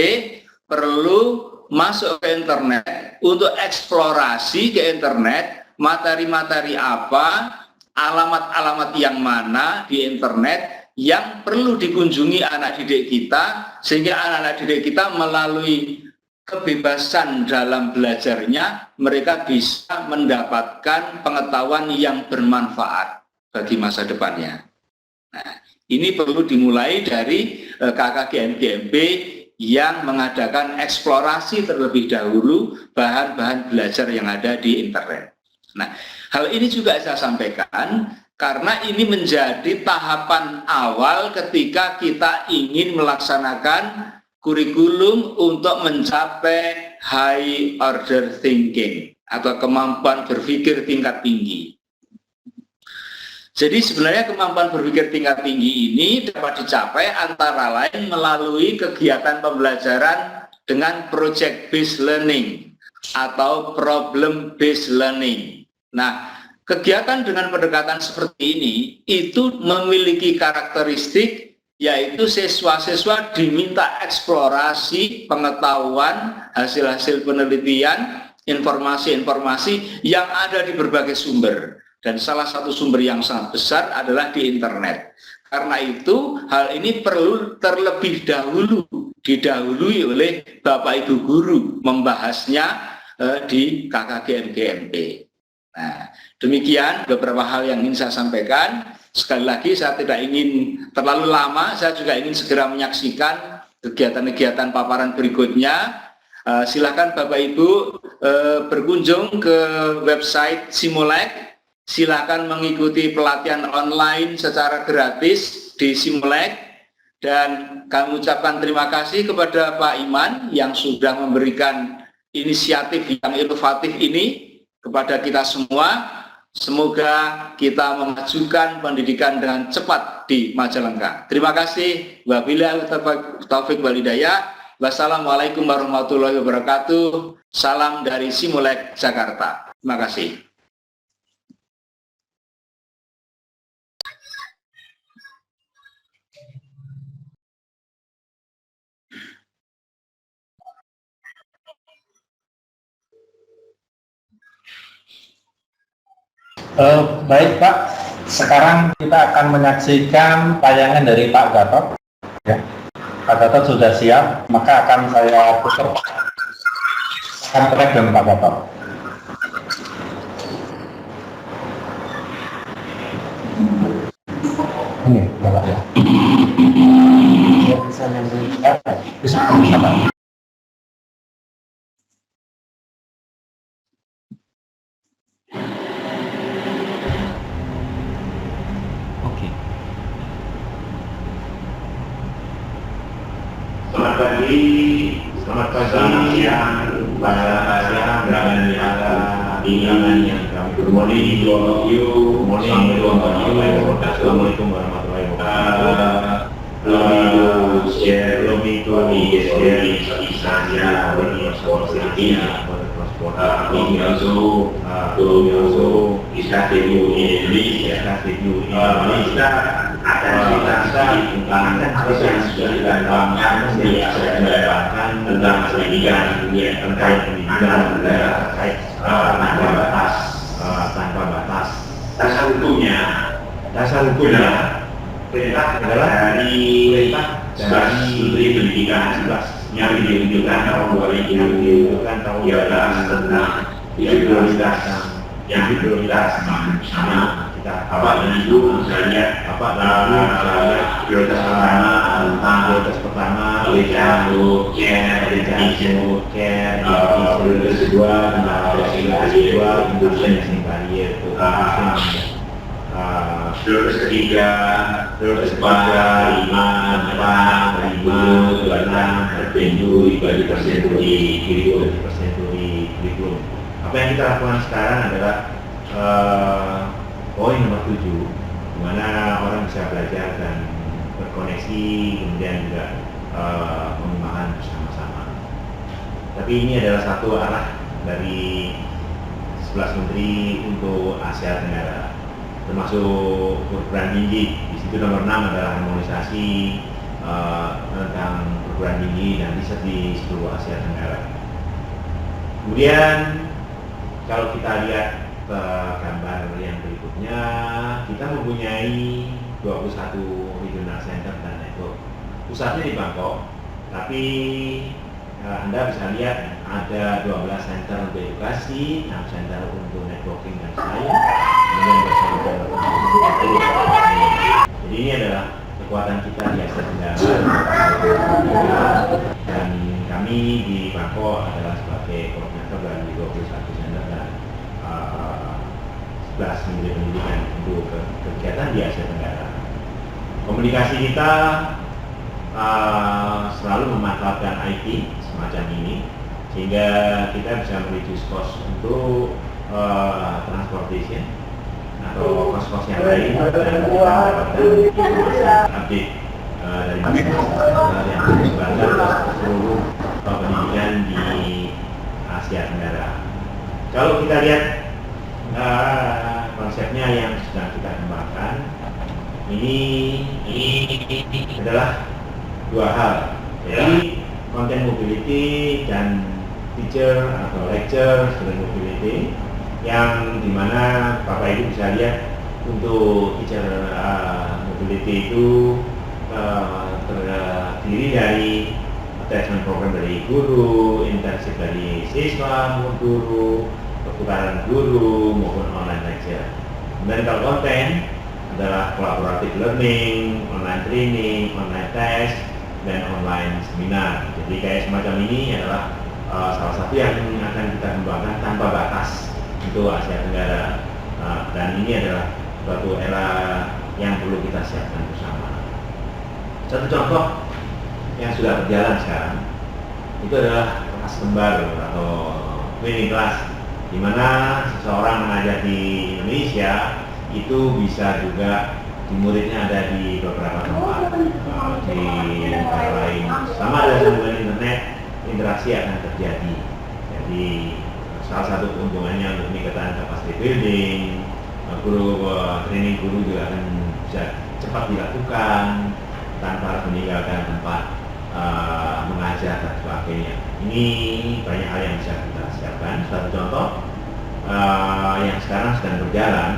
perlu masuk ke internet untuk eksplorasi ke internet, materi-materi apa, alamat-alamat yang mana di internet yang perlu dikunjungi anak didik kita, sehingga anak-anak didik kita melalui kebebasan dalam belajarnya, mereka bisa mendapatkan pengetahuan yang bermanfaat bagi masa depannya. Nah, ini perlu dimulai dari KKGMGMP yang mengadakan eksplorasi terlebih dahulu bahan-bahan belajar yang ada di internet. Nah, hal ini juga saya sampaikan karena ini menjadi tahapan awal ketika kita ingin melaksanakan kurikulum untuk mencapai high order thinking atau kemampuan berpikir tingkat tinggi. Jadi sebenarnya kemampuan berpikir tingkat tinggi ini dapat dicapai antara lain melalui kegiatan pembelajaran dengan project based learning atau problem based learning. Nah, kegiatan dengan pendekatan seperti ini itu memiliki karakteristik yaitu siswa-siswa diminta eksplorasi pengetahuan, hasil-hasil penelitian, informasi-informasi yang ada di berbagai sumber. Dan salah satu sumber yang sangat besar adalah di internet. Karena itu hal ini perlu terlebih dahulu didahului oleh Bapak Ibu Guru membahasnya di KKGMGMP. Nah, demikian beberapa hal yang ingin saya sampaikan. Sekali lagi saya tidak ingin terlalu lama, saya juga ingin segera menyaksikan kegiatan-kegiatan paparan berikutnya. Silakan Bapak Ibu berkunjung ke website Simulek. Silakan mengikuti pelatihan online secara gratis di Simulek. Dan kami ucapkan terima kasih kepada Pak Iman yang sudah memberikan inisiatif yang inovatif ini kepada kita semua. Semoga kita memajukan pendidikan dengan cepat di Majalengka. Terima kasih. Wabillahi taufiq wal hidayah. Wassalamualaikum warahmatullahi wabarakatuh. Salam dari Simulek Jakarta. Terima kasih. Baik Pak, sekarang kita akan menyaksikan tayangan dari Pak Gatot. Ya. Pak Gatot sudah siap, maka akan saya putar dengan Pak Gatot. Ini Bapak ya. Bisa nyambung. Bisa Pak. Selamat pagi, para dan yang kami hormati, Assalamualaikum warahmatullahi wabarakatuh. Lebih to share, saya Argentina. We also started in Indonesia. Kita akan cerita tentang apa yang sudah dikembangkan tentang pendidikan terkait pendidikan terkait tanpa batas. Dasar hukumnya perintah adalah dari Menteri Pendidikan yang ditunjukkan tahun 2020 ialah tentang prioritas sama kita itu misalnya prioritas pertama prioritas kedua inclusion barrier, prioritas ketiga, prioritas keempat, 5, 26, 27, 30% di kurikulum. Apa yang kita lakukan sekarang adalah poin nomor 7, di mana orang bisa belajar dan berkoneksi, kemudian juga mengembangkan bersama-sama. Tapi ini adalah satu arah dari 11 menteri untuk Asia Tenggara, termasuk perguruan tinggi. Di situ nomor 6 adalah harmonisasi tentang perguruan tinggi dan riset di seluruh Asia Tenggara. Kemudian kalau kita lihat ke gambar yang berikutnya, kita mempunyai 21 regional center dan network. Pusatnya di Bangkok, tapi Anda bisa lihat ada 12 center untuk edukasi, 6 center untuk networking dan science, kemudian 2 center untuk jadi ini adalah kekuatan kita di Asia Tenggara, dan kami di Bangkok adalah sebagai koordinator dari 21 center dan 11 menteri pendidikan untuk kegiatan di Asia Tenggara. Komunikasi kita selalu memanfaatkan IT semacam ini, sehingga kita bisa mereduce cost untuk transportation atau kos-kos yang lain, dan kita mendapatkan informasi update dari masyarakat yang tersebar seluruh pendidikan di Asia Tenggara. Kalau kita lihat konsepnya yang sedang kita kembangkan, ini adalah dua hal, jadi content mobility dan teacher atau lecture student mobility, yang dimana Bapak Ibu bisa lihat untuk teacher mobility itu terdiri dari attachment program dari guru, internship dari siswa maupun guru, pertukaran guru maupun online lecture. Kemudian kalau konten adalah collaborative learning, online training, online test, dan online seminar. Jadi kayak semacam ini adalah salah satu yang akan kita kembangkan tanpa batas untuk Asia Tenggara, dan ini adalah suatu era yang perlu kita siapkan bersama. Satu contoh yang sudah berjalan sekarang itu adalah kelas kembar atau twinning class, di mana seseorang mengajar di Indonesia itu bisa juga di muridnya ada di beberapa tempat di negara lain. Sama ada sambungan internet, interaksi akan terjadi. Jadi salah satu keuntungannya untuk peningkatan capacity building, training guru juga akan bisa cepat dilakukan tanpa harus meninggalkan tempat mengajar dan sebagainya. Ini banyak hal yang bisa kita siapkan. Satu contoh yang sekarang sedang berjalan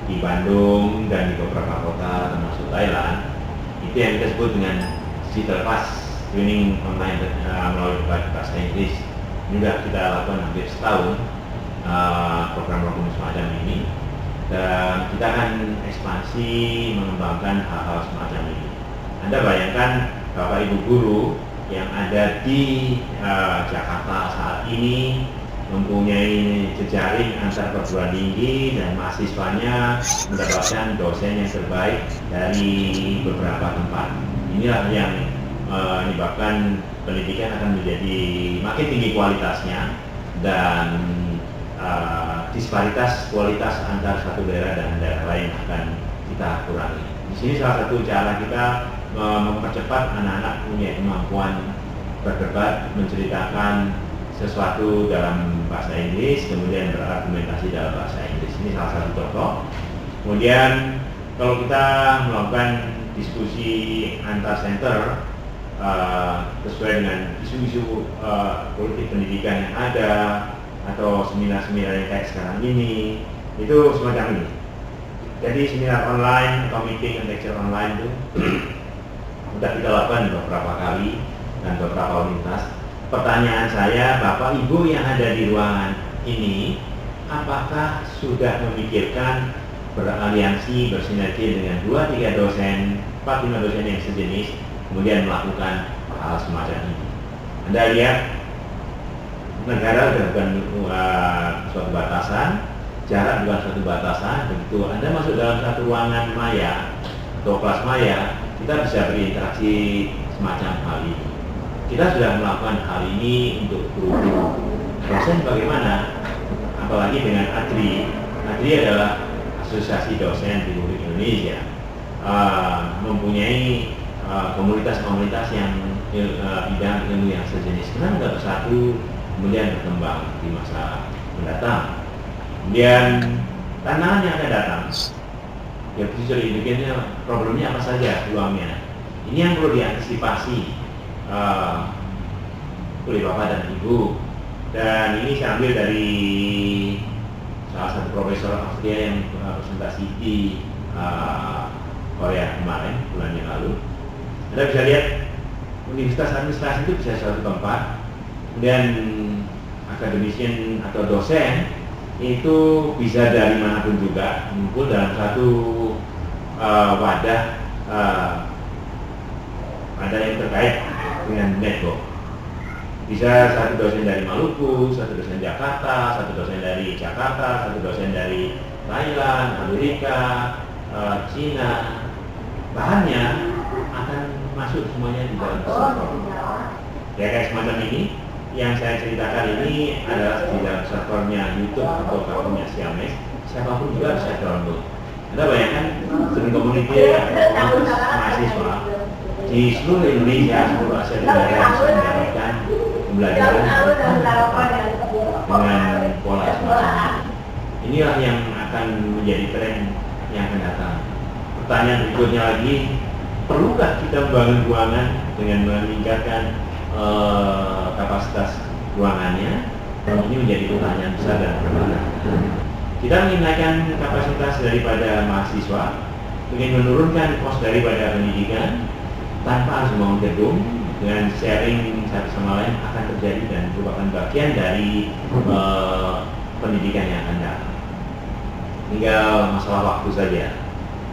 di Bandung dan di beberapa kota termasuk Thailand, itu yang kita sebut dengan digital class training online melalui bahasa Inggris. Ini sudah kita lakukan hampir setahun program-program semacam ini, dan kita akan ekspansi mengembangkan hal-hal semacam ini. Anda bayangkan Bapak Ibu guru yang ada di Jakarta saat ini mempunyai jejaring antar perguruan tinggi dan mahasiswanya mendapatkan dosen yang terbaik dari beberapa tempat. Inilah yang menyebabkan pendidikan akan menjadi makin tinggi kualitasnya, dan disparitas kualitas antar satu daerah dan daerah lain akan kita kurangi. Di sini salah satu cara kita mempercepat anak-anak punya kemampuan berdebat, menceritakan sesuatu dalam bahasa Inggris, kemudian berargumentasi dalam bahasa Inggris. Ini salah satu contoh. Kemudian kalau kita melakukan diskusi antar center sesuai dengan isu-isu politik pendidikan yang ada, atau seminar-seminar yang kayak sekarang ini, itu semacam ini. Jadi seminar online atau meeting and lecture online itu sudah kita lakukan beberapa kali dan beberapa universitas. Pertanyaan saya, Bapak Ibu yang ada di ruangan ini, apakah sudah memikirkan beraliansi, bersinergi dengan 2-3 dosen, 4-5 dosen yang sejenis, kemudian melakukan hal semacam ini? Anda lihat, negara sudah bukan suatu batasan, jarak bukan suatu batasan. Begitu Anda masuk dalam satu ruangan maya atau kelas maya, kita bisa berinteraksi semacam hal ini. Kita sudah melakukan hal ini untuk guru-guru. Dosen bagaimana? Apalagi dengan ADRI. ADRI adalah Asosiasi Dosen di Republik Indonesia, mempunyai komunitas-komunitas yang bidang ilmu yang sejenis. Kenapa tidak bersatu kemudian berkembang di masa mendatang? Kemudian tantangan yang akan datang, ya future education, problemnya apa saja, peluangnya. Ini yang perlu diantisipasi oleh Bapak dan Ibu. Dan ini saya ambil dari salah satu profesor Austria yang presentasi di Korea kemarin, bulan yang lalu. Anda bisa lihat universitas administrasi itu bisa suatu tempat, kemudian akademisian atau dosen itu bisa dari manapun juga mengumpul dalam satu wadah ada yang terkait dengan network. Bisa satu dosen dari Maluku, satu dosen Jakarta, satu dosen dari Jakarta, satu dosen dari Thailand, Amerika, Cina. Bahannya akan masuk semuanya di dalam server. Ya kayak semacam ini. Yang saya ceritakan ini adalah di dalam servernya YouTube atau servernya Siames. Siapapun juga bisa download. Anda bayangkan student community atau mahasiswa di seluruh Indonesia, seluruh Asia Tenggara yang bisa mendapatkan pembelajaran dengan pola semacam ini. Inilah yang akan menjadi tren yang akan datang. Pertanyaan berikutnya lagi, perlukah kita membangun ruangan dengan meningkatkan kapasitas ruangannya? Ini menjadi pertanyaan besar dan berbeda. Kita ingin menaikkan kapasitas daripada mahasiswa, ingin menurunkan kos daripada pendidikan tanpa harus membangun gedung, dengan sharing satu sama lain akan terjadi dan merupakan bagian dari pendidikan yang akan datang. Tinggal masalah waktu saja.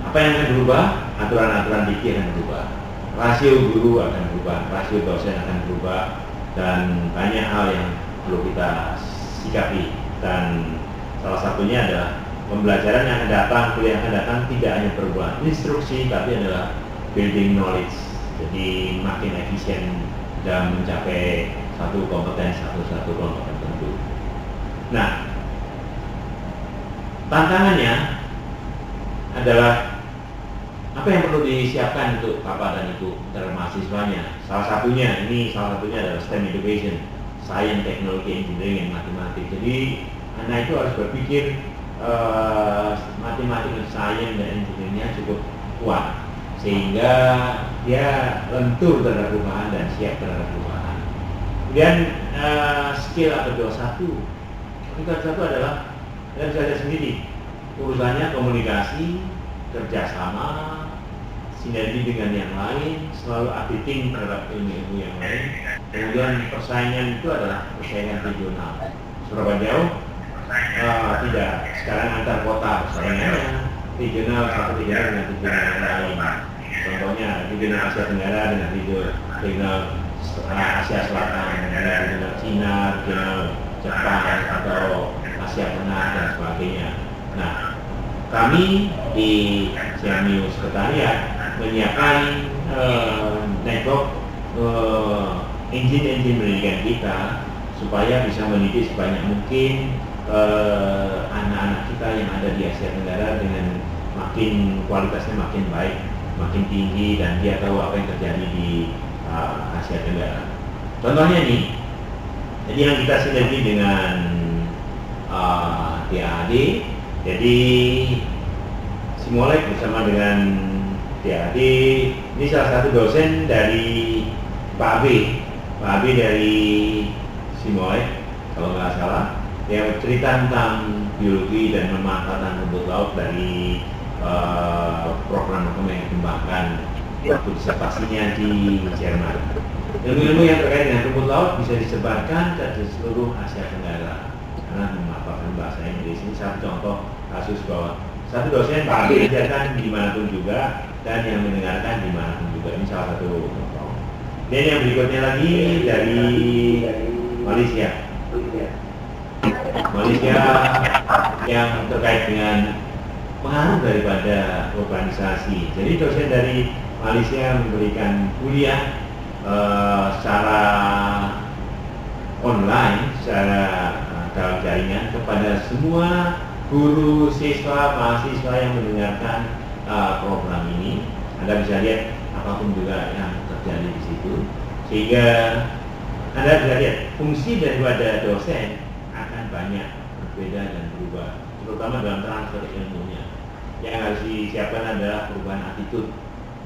Apa yang akan berubah? Aturan-aturan dikir akan berubah. Rasio guru akan berubah, rasio dosen akan berubah, dan banyak hal yang perlu kita sikapi. Dan salah satunya adalah pembelajaran yang akan datang, kuliah yang akan datang tidak hanya berupa instruksi, tapi adalah building knowledge. Jadi makin efisien dalam mencapai satu kompetensi satu kelompok tertentu. Nah, tantangannya adalah apa yang perlu disiapkan untuk Bapak dan Ibu dan mahasiswanya. Salah satunya adalah STEM education, science, teknologi, engineering, dan matematik. Jadi anak itu harus berpikir matematik, science, dan engineering-nya cukup kuat sehingga dia lentur terhadap perubahan dan siap terhadap perubahan. Kemudian skill atau satu adalah dia bisa lihat sendiri urusannya komunikasi, kerjasama, sinergi dengan yang lain, selalu updating terhadap ilmu-ilmu yang lain. Kemudian persaingan itu adalah persaingan regional. Seberapa jauh? Tidak. Sekarang antar kota persaingannya regional, satu regional dengan regional yang lain. Contohnya regional Asia Tenggara dengan regional Asia Selatan, dengan regional Cina, regional Jepang, atau Asia Tengah dan sebagainya. Nah, kami di CMU Sekretariat menyiapkan network engine pendidikan kita supaya bisa mendidik sebanyak mungkin anak-anak kita yang ada di Asia Tenggara dengan makin kualitasnya makin baik, makin tinggi, dan dia tahu apa yang terjadi di Asia Tenggara. Contohnya nih, Jadi yang kita sinergi dengan DAAD, jadi Simolek bersama dengan DAAD, ini salah satu dosen dari Pak AB dari Simolek kalau nggak salah, yang cerita tentang biologi dan pemanfaatan rumput laut dari program yang dikembangkan waktu disertasinya di Jerman. Ilmu-ilmu yang terkait dengan rumput laut bisa disebarkan ke seluruh Asia Tenggara karena memaparkan bahasa Inggris. Ini satu contoh kasus bahwa satu dosen Pak AB diajarkan dimanapun juga dan yang mendengarkan dimanapun juga. Ini salah satu contoh. Dan yang berikutnya lagi dari Malaysia yang terkait dengan pengaruh daripada organisasi. Jadi dosen dari Malaysia memberikan kuliah secara online, secara dalam jaringan kepada semua guru, siswa, mahasiswa yang mendengarkan program ini. Anda bisa lihat apapun juga yang terjadi di situ, sehingga Anda bisa lihat fungsi daripada dosen akan banyak berbeda dan berubah, terutama dalam transfer ilmunya. Yang harus disiapkan adalah perubahan attitude,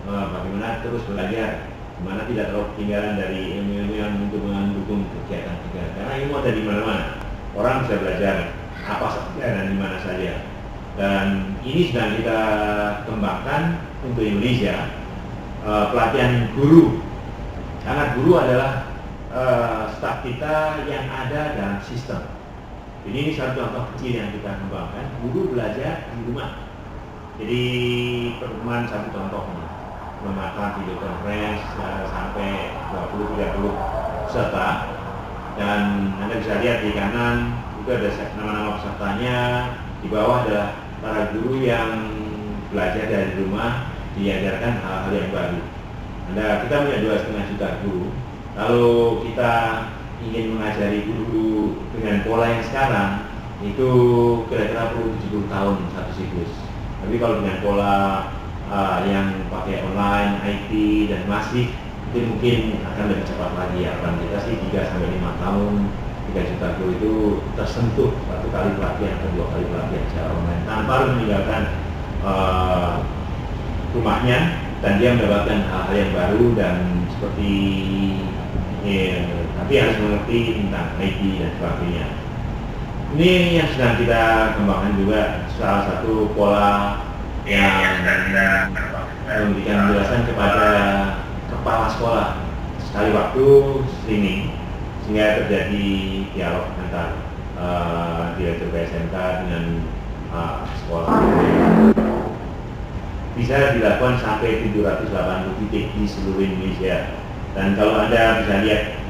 bagaimana terus belajar, gimana tidak terlalu ketinggalan dari ilmu-ilmu yang untuk mendukung kegiatan-kegiatan. Karena ilmu ada di mana-mana, orang bisa belajar apa saja dan di mana saja. Dan ini sedang kita kembangkan untuk Indonesia, pelatihan guru. Karena guru adalah staf kita yang ada dalam sistem. Jadi ini satu contoh kecil yang kita kembangkan, guru belajar di rumah. Jadi pertemuan satu contohnya, memakan video conference sampai 20-30 peserta, dan Anda bisa lihat di kanan itu ada nama-nama pesertanya, di bawah adalah para guru yang belajar dari rumah, diajarkan hal-hal yang baru. Kita punya 2,5 juta guru. Kalau kita ingin mengajari guru dengan pola yang sekarang, itu kira-kira perlu 70 tahun satu siklus. Tapi kalau dengan pola yang pakai online, IT, dan masif, itu mungkin akan lebih cepat lagi. Harapan kita sih 3-5 tahun, 3 juta guru itu tersentuh satu kali pelatihan atau 2 kali pelatihan secara online tanpa harus meninggalkan rumahnya, dan dia mendapatkan hal-hal yang baru dan seperti tapi harus mengerti tentang IT dan sebagainya. Ini yang sedang kita kembangkan juga, salah satu pola yang memberikan penjelasan kepada kepala sekolah sekali waktu streaming, sehingga terjadi dialog antar direktur PSMK dengan sekolah. Bisa dilakukan sampai 780 titik di seluruh Indonesia. Dan kalau Anda bisa lihat,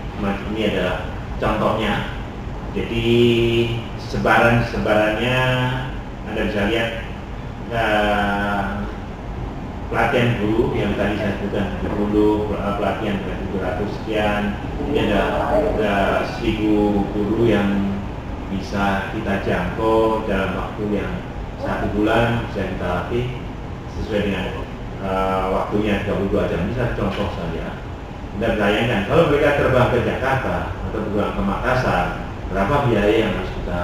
ini adalah contohnya. Jadi sebarannya Anda bisa lihat, pelatihan guru yang tadi saya sebutkan 70, pelatihan 700 sekian. Ini ada 1000 guru yang bisa kita jangkau dalam waktu yang 1 bulan, bisa kita latih sesuai dengan waktunya 22 jam. Ini satu contoh saja. Anda bayangkan kalau mereka terbang ke Jakarta atau terbang ke Makassar, berapa biaya yang harus kita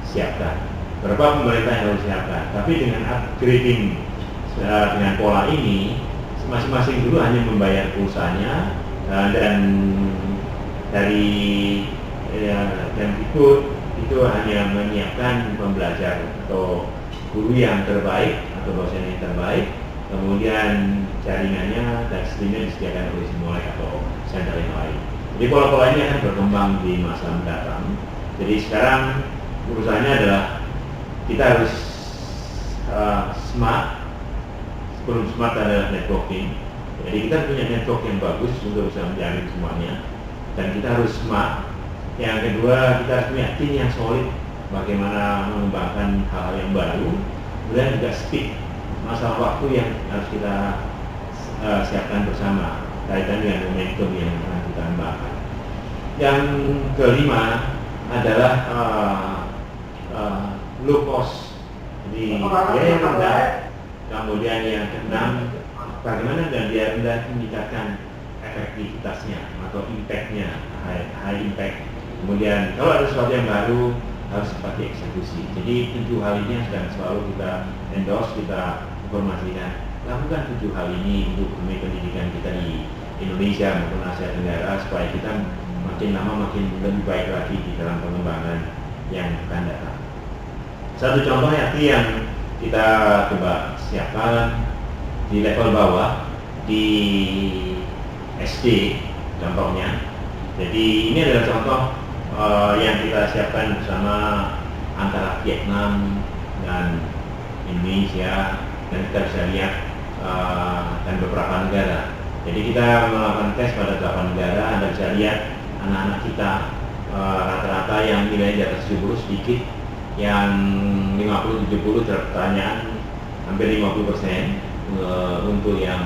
siapkan, berapa pemerintah yang harus siapkan. Tapi dengan upgrading dengan pola ini, masing-masing guru hanya membayar pulsanya, dan dari yang ikut itu hanya menyiapkan pembelajar atau guru yang terbaik atau dosen yang terbaik, kemudian jaringannya dan streamnya disediakan oleh Simolek atau center yang lain. Jadi pola-pola ini akan berkembang di masa mendatang. Jadi sekarang urusannya adalah kita harus smart. Sebelum smart adalah networking. Jadi kita punya network yang bagus untuk bisa menjamin semuanya. Dan kita harus smart. Yang kedua, kita harus punya tim yang solid. Bagaimana mengembangkan hal-hal yang baru. Kemudian juga speed, masalah waktu yang harus kita siapkan bersama kaitan dengan momentum yang akan kita kembangkan. Yang kelima adalah low cost, jadi biaya rendah. Kemudian yang keenam, bagaimana dengan biaya rendah meningkatkan efektivitasnya atau impactnya, high impact Kemudian kalau ada sesuatu yang baru harus cepat dieksekusi. Jadi 7 hal ini yang sedang selalu kita endorse, kita informasikan. Lakukan 7 hal ini untuk demi pendidikan kita di Indonesia maupun Asia Tenggara supaya kita makin lama makin lebih baik lagi di dalam pengembangan yang akan datang. Satu contoh yang kita coba siapkan di level bawah di SD contohnya. Jadi ini adalah contoh yang kita siapkan bersama antara Vietnam dan Indonesia, dan kita bisa lihat dan beberapa negara. Jadi kita melakukan tes pada 8 negara. Anda bisa lihat anak-anak kita rata-rata yang nilai di atas 70 sedikit, yang 50-70 pertanyaan hampir 50% untuk yang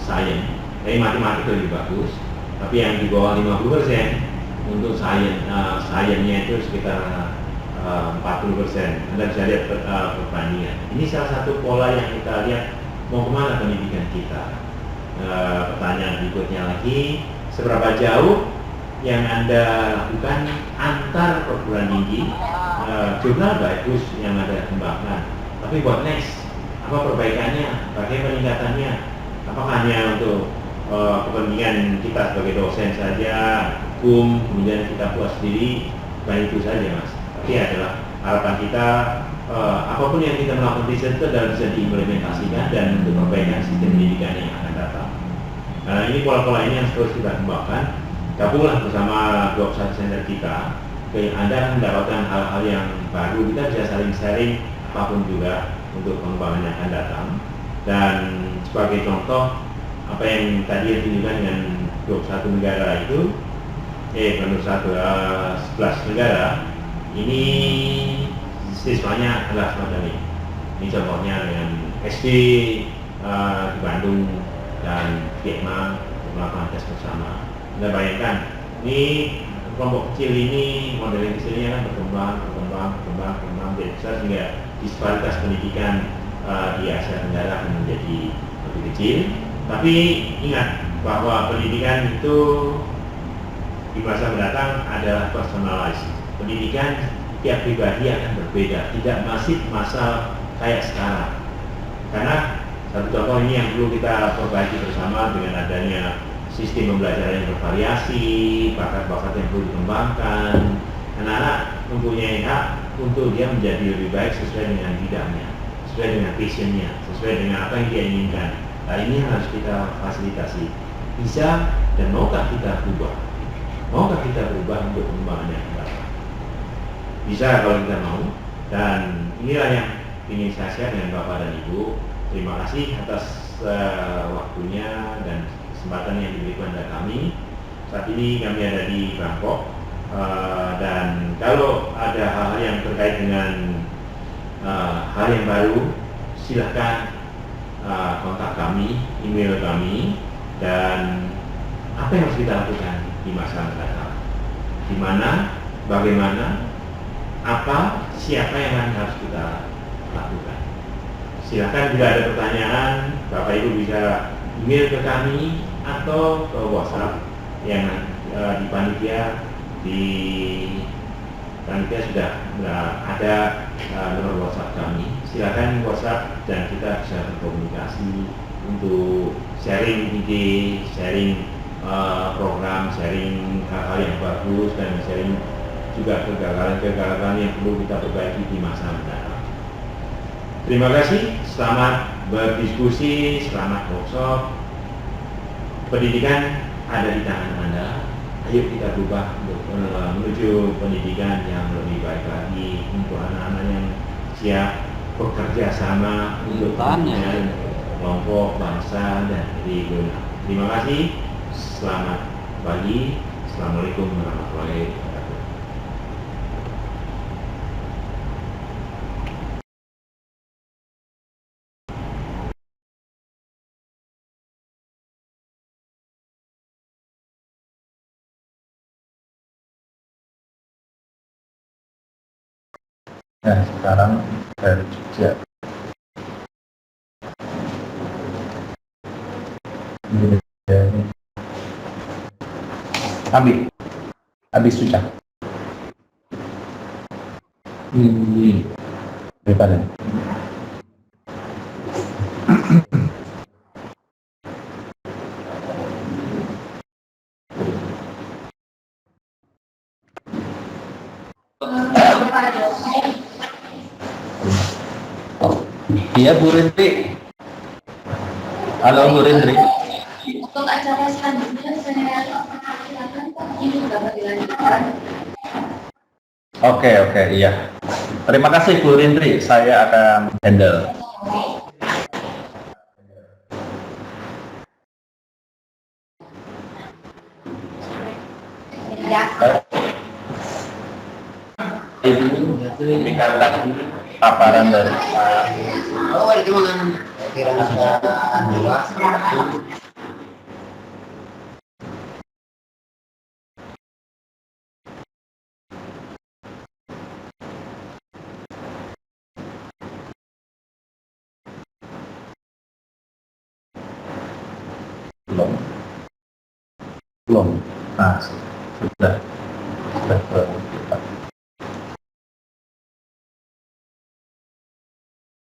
sains. Tapi matematik lebih bagus. Tapi yang di bawah 50% untuk sainsnya itu sekitar 40%. Anda bisa lihat perbandingan. Ini salah satu pola yang kita lihat mau kemana pendidikan kita. Pertanyaan berikutnya lagi, seberapa jauh yang Anda lakukan antar perguruan tinggi? Jurnal bagus yang Anda kembangkan, tapi buat next, apa perbaikannya, bagaimana peningkatannya? Apakah hanya untuk kepentingan kita sebagai dosen saja, hukum, kemudian kita puas diri, bukan itu saja Mas. Tapi adalah harapan kita, apapun yang kita melakukan riset itu adalah bisa diimplementasikan dan untuk perbaikan sistem pendidikan yang akan datang. Nah, ini pola-pola ini yang terus kita kembangkan. Gabunglah bersama 21 center kita, Anda akan mendapatkan hal-hal yang baru. Kita bisa saling sharing apapun juga untuk pengembangan yang akan datang. Dan sebagai contoh, apa yang tadi ditunjukkan dengan 21 negara itu, 11 negara, ini siswanya adalah semacam ini. Ini contohnya dengan SD di Bandung dan Vietnam melakukan tes bersama. Anda bayangkan, ini kelompok kecil ini, model yang kecilnya kan berkembang, jadi besar sehingga disparitas pendidikan di Asia Tenggara akan menjadi lebih kecil. Tapi ingat bahwa pendidikan itu di masa mendatang adalah personalized. Pendidikan tiap pribadi akan berbeda, tidak masif massal kayak sekarang. Karena satu contoh ini yang perlu kita perbaiki bersama dengan adanya sistem pembelajaran yang bervariasi, bakat-bakat yang perlu dikembangkan. Anak-anak mempunyai hak untuk dia menjadi lebih baik sesuai dengan bidangnya, sesuai dengan passionnya, sesuai dengan apa yang dia inginkan. Nah, ini harus kita fasilitasi. Bisa dan maukah kita berubah? Maukah kita berubah untuk pengembangan yang baik? Bisa kalau kita mau. Dan inilah yang ingin saya share dengan Bapak dan Ibu. Terima kasih atas waktunya dan kesempatan yang diberikan kepada kami. Saat ini kami ada di Bangkok, dan kalau ada hal-hal yang terkait dengan hal yang baru, silahkan kontak kami, email kami, dan apa yang harus kita lakukan di masa mendatang, di mana, bagaimana, apa, siapa yang harus kita lakukan. Silakan bila ada pertanyaan, Bapak Ibu bisa email ke kami atau ke WhatsApp yang di panitia sudah ada nomor WhatsApp kami. Silakan WhatsApp dan kita bisa berkomunikasi untuk sharing ide, sharing program, sharing hal-hal yang bagus, dan sharing juga kegagalan-kegagalan yang perlu kita perbaiki di masa mendatang. Terima kasih, selamat berdiskusi, selamat workshop. Pendidikan ada di tangan Anda. Ayo kita berubah untuk menuju pendidikan yang lebih baik lagi untuk anak-anak yang siap bekerja sama untuk kepentingan kelompok, bangsa, dan regional. Terima kasih, selamat pagi, assalamualaikum warahmatullahi wabarakatuh. Nah, sekarang dari Jogja. Ambil. Habis sudah. Daripada. Iya Bu Rindri. Halo Bu Rindri. Untuk acara selanjutnya saya silakan Pak, ini dapat dilanjutkan. Oke, iya. Terima kasih Bu Rindri, saya akan handle. Ya. Ibu, berikan tadi paparan dari Pak. Oh, itu mana? Kira-kira Belum. Nah, sudah.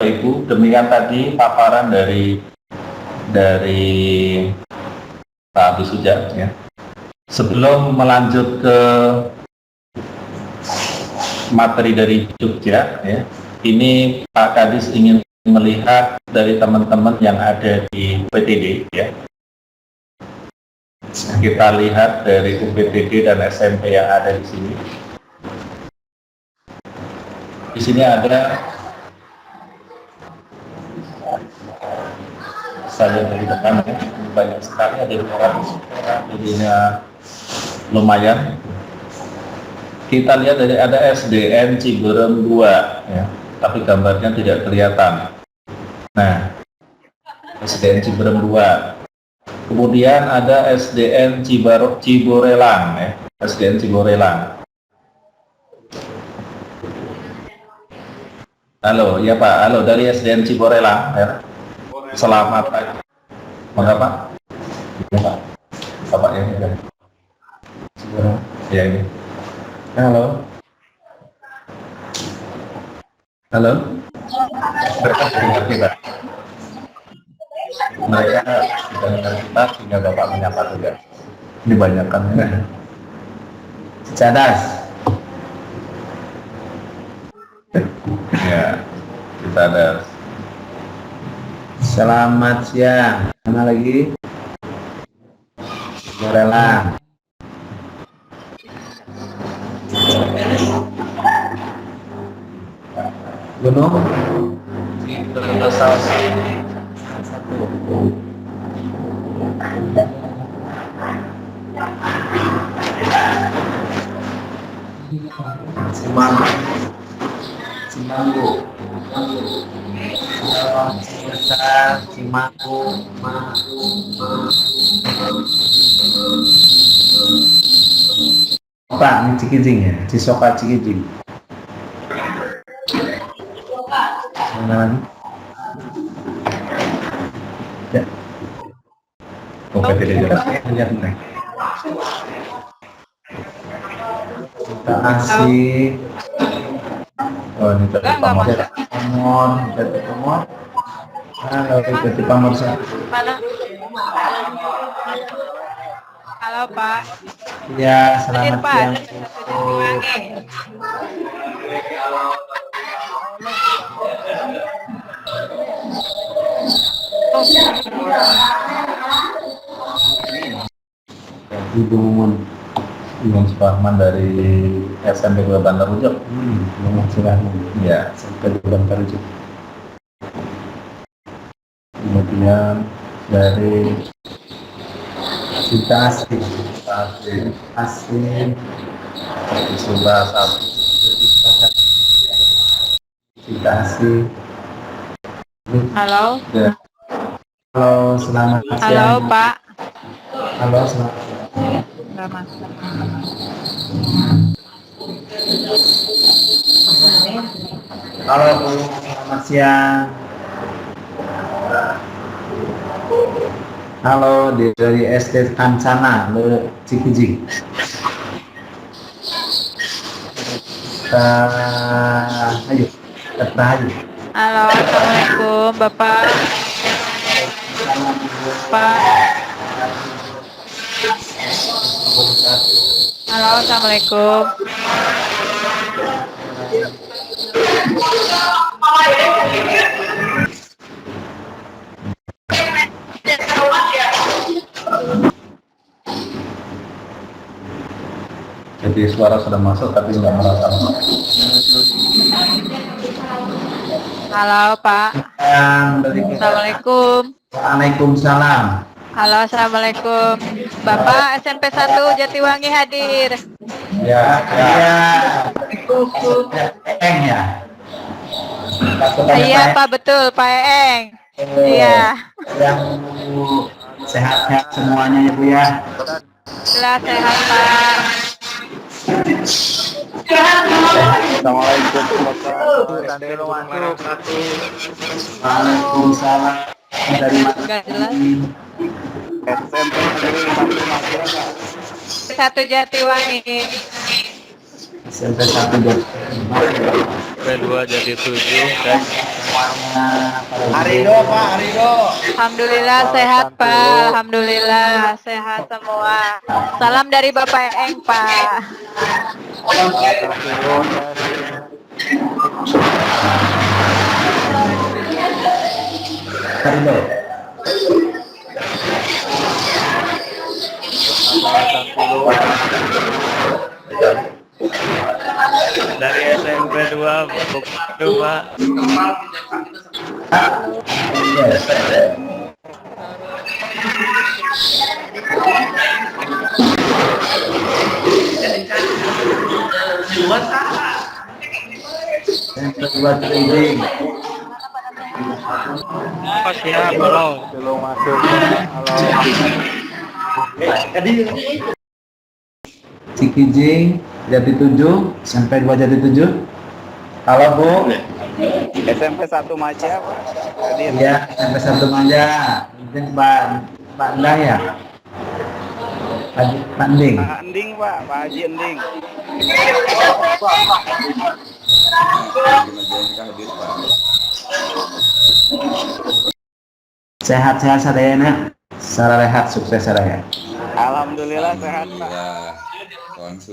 Ibu, demikian tadi paparan dari Pak Abdul Sujat ya. Sebelum melanjut ke materi dari Jogja ya, ini Pak Kadis ingin melihat dari teman-teman yang ada di UPTD ya. Kita lihat dari UPTD dan SMP yang ada di sini. Di sini ada saya dari depan ya, banyak sekali, ada 200 orang, jadinya lumayan. Kita lihat dari ada SDN Ciberem 2 ya, tapi gambarnya tidak kelihatan. Nah, SDN Ciberem 2. Kemudian ada SDN Ciborelang ya, SDN Ciborelang. Halo, ya Pak, halo dari SDN Ciborelang ya. Selamat pagi. Mengapa? Ya Pak, Bapak yang ini. Ya ini. Halo. Halo. Berkat dengar kita. Mereka sudah dengar kita sehingga Bapak menyapa juga. Ini banyak kan ya. Cadas. Ya, kita ada. Selamat siang. Mana lagi? Ciborelang. Gunung Cimanggu, Cimaku, Pak, ini Cikijing ya, Cisoka Cikijing. Mana lagi? Ya. Oke, tidak jelas. Lihat nih. Kita kasih. Oh, ini dari Pamor. Dari Pamor. Halo, dari Pamor. Mana? Halo Pak. Ya, selamat siang. Ibu Ibu Suparman dari SMP 2 Bantar Ujung. Ya, SMP 2 Bantar Ujung. Kemudian dari Cinta Asih, di Sumba Satu, Cinta Asih. Halo. Ya. Halo, selamat siang. Halo Pak. Halo, selamat siang. Selamat Halo Bu, selamat siang. Halo dari SD Kancana, Cikijing. Ayo, ayo. Halo, assalamualaikum Bapak. Pak. Halo, assalamualaikum. Jadi suara sudah masuk tapi nggak merasa. Halo Pak. Assalamualaikum. Waalaikumsalam. Halo, assalamualaikum. Bapak SMP 1 Jatiwangi hadir. Ya. Eng ya. Iya Pak, betul Pak Eeng. Iya. Yang sehat-sehat semuanya ya Bu ya. Alhamdulillah sehat Pak. Assalamualaikum warahmatullahi wabarakatuh. Waalaikumsalam. Dari Enggak jelas. SMP Satu Jatiwangi. SMP 1 Jatiwangi. SMP 2 jadi 7 dan Arido Pak, Arido. Alhamdulillah sehat Pak. Alhamdulillah sehat semua. Salam dari Bapak Eeng Pak. Arido. dari SMP 2 Pak. Pas ya, belum. Belum masuk. Cikijing Jati 7 sampai 2 Jati 7. Halo Bu. SMP 1 Maja Pak. Iya, SMP 1 Manja. Ini Pak Endang ya? Pak Ending. Pak Ending Pak, Pak Haji Ending. Sehat-sehat sadayana. Secara rehat sukses sadaya. Alhamdulillah sehat Pak.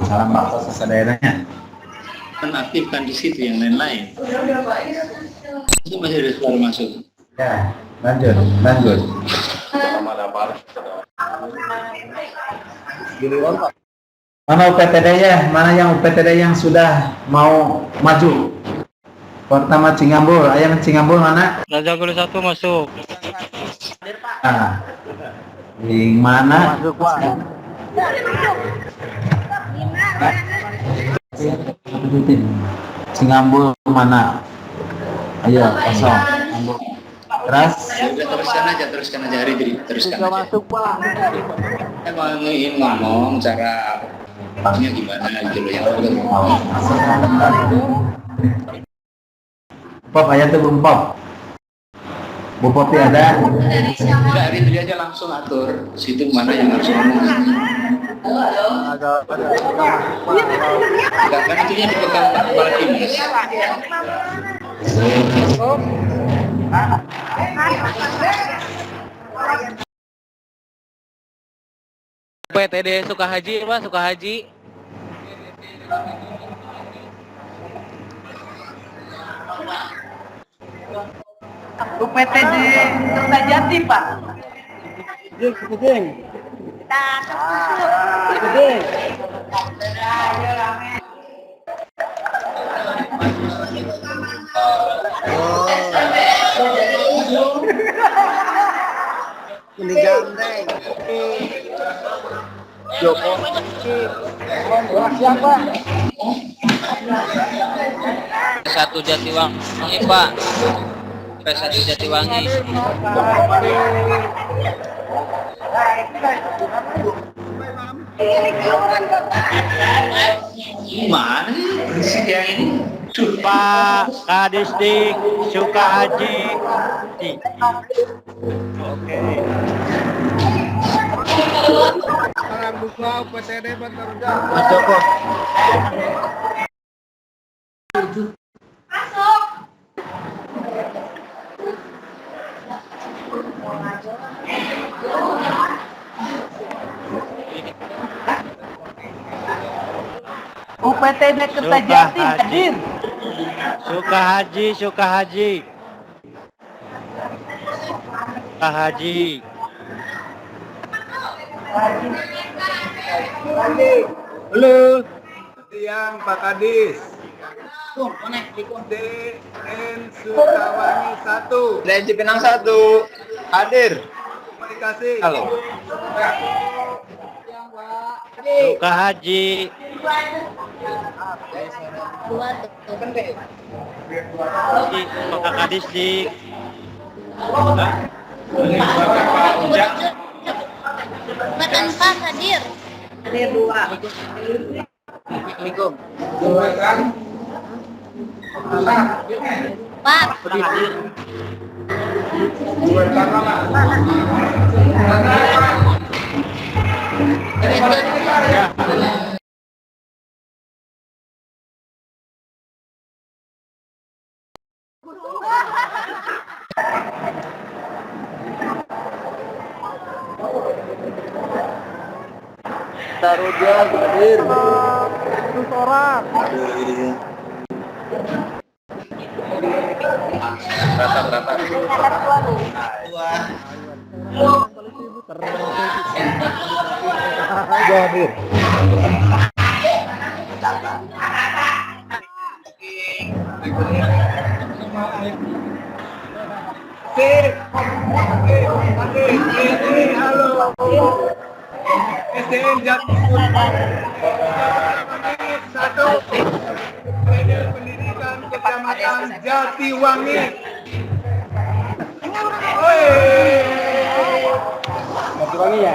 Salam Pak sadayana. Aktifkan di situ yang lain-lain. Itu masih ada suara masuk. Ya, lanjut. Mana UPTD-nya? Mana yang UPTD yang sudah mau maju? Pertama Cingambur, ayam Cingambur mana? Raja Gulu 1 masuk. Nah, di mana? Masuk Pak. Cingambur mana? Ayo, kosong. Terus? Teruskan aja hari ini, teruskan aja. Masuk Pak. Saya mau ingin ngomong cara nya gimana gitu loh yang betul. Pop aja tuh belum pop. Bu Popi ada? Udah hari ini aja langsung atur situ mana yang harus ngomong. Enggak kan itu yang dipegang Pak Kepala Dinas. PTD Sukahaji Pak, Sukahaji. UPTD Kertajati Pak. Jeng. Ini gandeng. Joko. Siapa? Satu Jatiwangi Pak. P1 Jatiwangi. Gimana sih berisik yang ini? Pak Kadisdik Sukahaji. Oke. Buka UPTD Bantar. Mas Joko. UPTD Kertajati hadir. Sukahaji. Halo. Siang Pak Kadis. DN Sukawangi 1. Dan Cipinang 1 hadir. Komunikasi. Halo. Sukahaji. Pak Kadis di. Mat Anfas hadir. Hadir 2. Assalamualaikum. Pak. Taruja hadir. Rata-rata. Hadir. Halo. SDN Jatiwangi 1. Pendidikan Kecamatan Jatiwangi. Jatiwangi ya.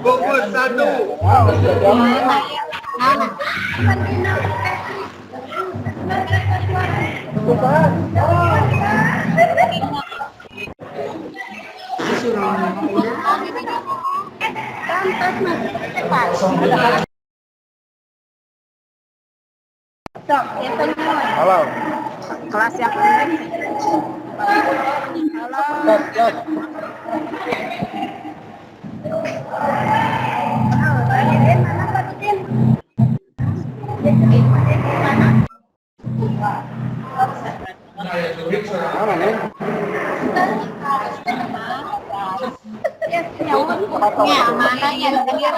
Bogor 1. Halo. Kelas yang Mana yang dia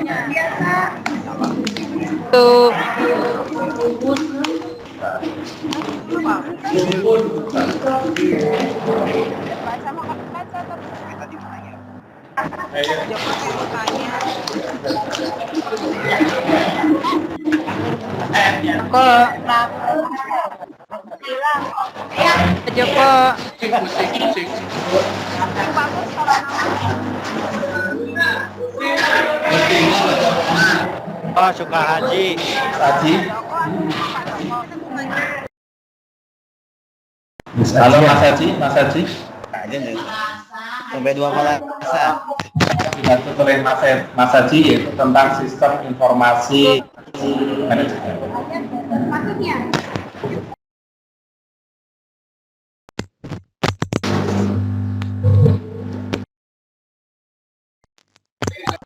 nanya? Tuh. Joko. Oh, Sukahaji. Halo Mas Haji. Sampai 2 Malasa. Dibantu oleh Mas Haji yaitu tentang sistem informasi manajemen.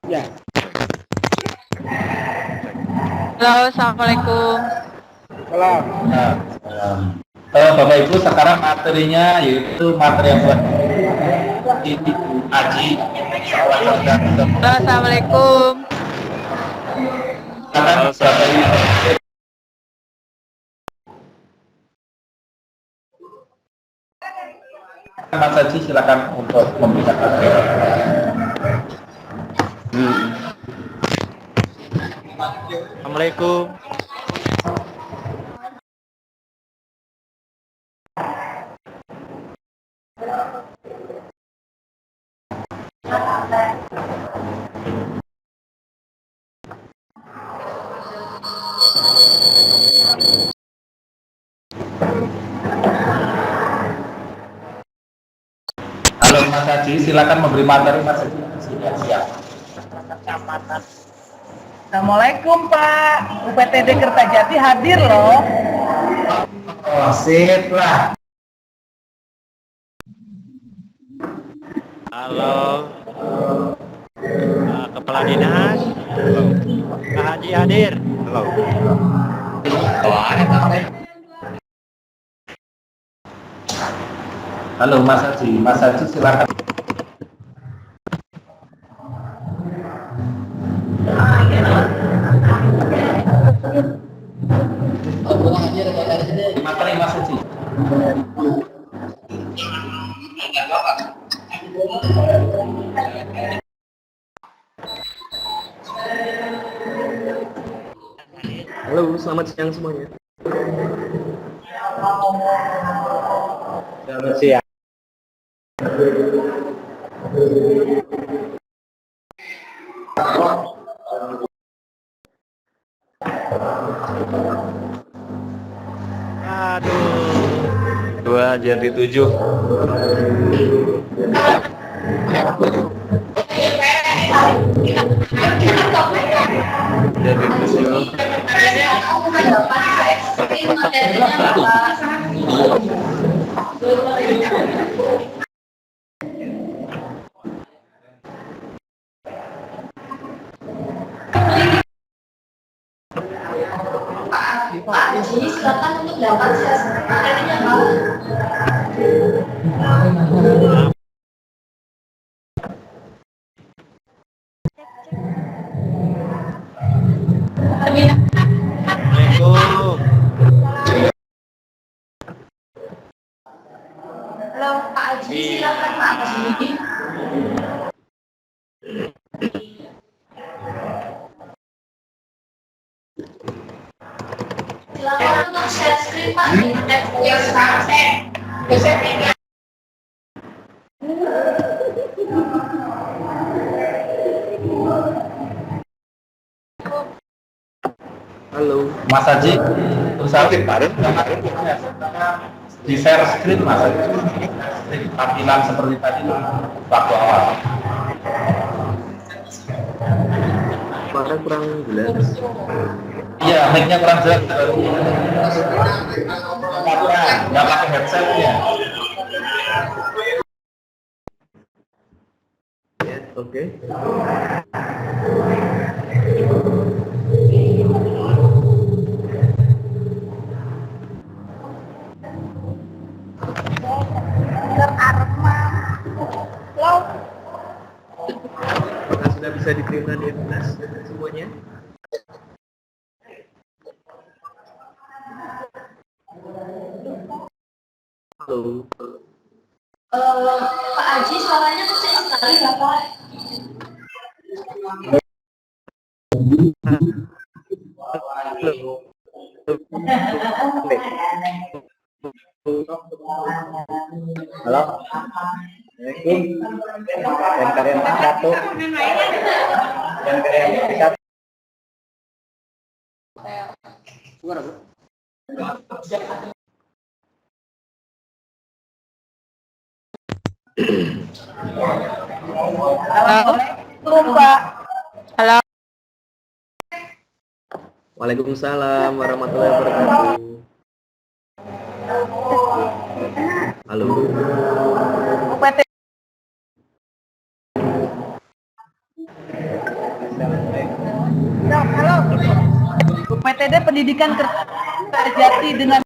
Ya. Halo, assalamualaikum. Salam. Bapak Ibu, sekarang materinya yaitu materi yang buat Haji. Halo, assalamualaikum. Mas Haji silakan untuk memberikan materi. Assalamualaikum. Halo Mas Haji, silakan memberi materi Mas Haji. Siap. Kecamatan. Assalamualaikum Pak, UPTD Kertajati hadir loh. Oh, sip lah. Halo. Kepala Dinas. Pak Haji hadir. Halo. Halo Mas Haji silakan. Materi Mas Haji. Halo, selamat siang semuanya. Selamat siang. Aduh. 2 jadi 7. Jadi 7. Pak Haji, silakan untuk dapat materinya Pak. Assalamualaikum. Halo Pak Haji, silakan Pak Haji. Silakan untuk share screen Pak di tab yang sekarang. Halo. Mas Haji, usaha di share screen Mas Haji. Tampilan seperti tadi waktu awal. Suara kurang jelas. Iya, mic-nya kurang jelas. Nggak pakai headset ya. Ya, oke. Apakah sudah bisa diterima di kelas semuanya? Halo. Pak Haji, suaranya kecil sekali Bapak. Halo. Assalamualaikum. Dan kalian satu. Dan kalian satu. Suara Bu. Assalamualaikum Pak. Halo. Waalaikumsalam warahmatullahi wabarakatuh. Halo. UPT. Halo. UPTD Pendidikan Kertajati dengan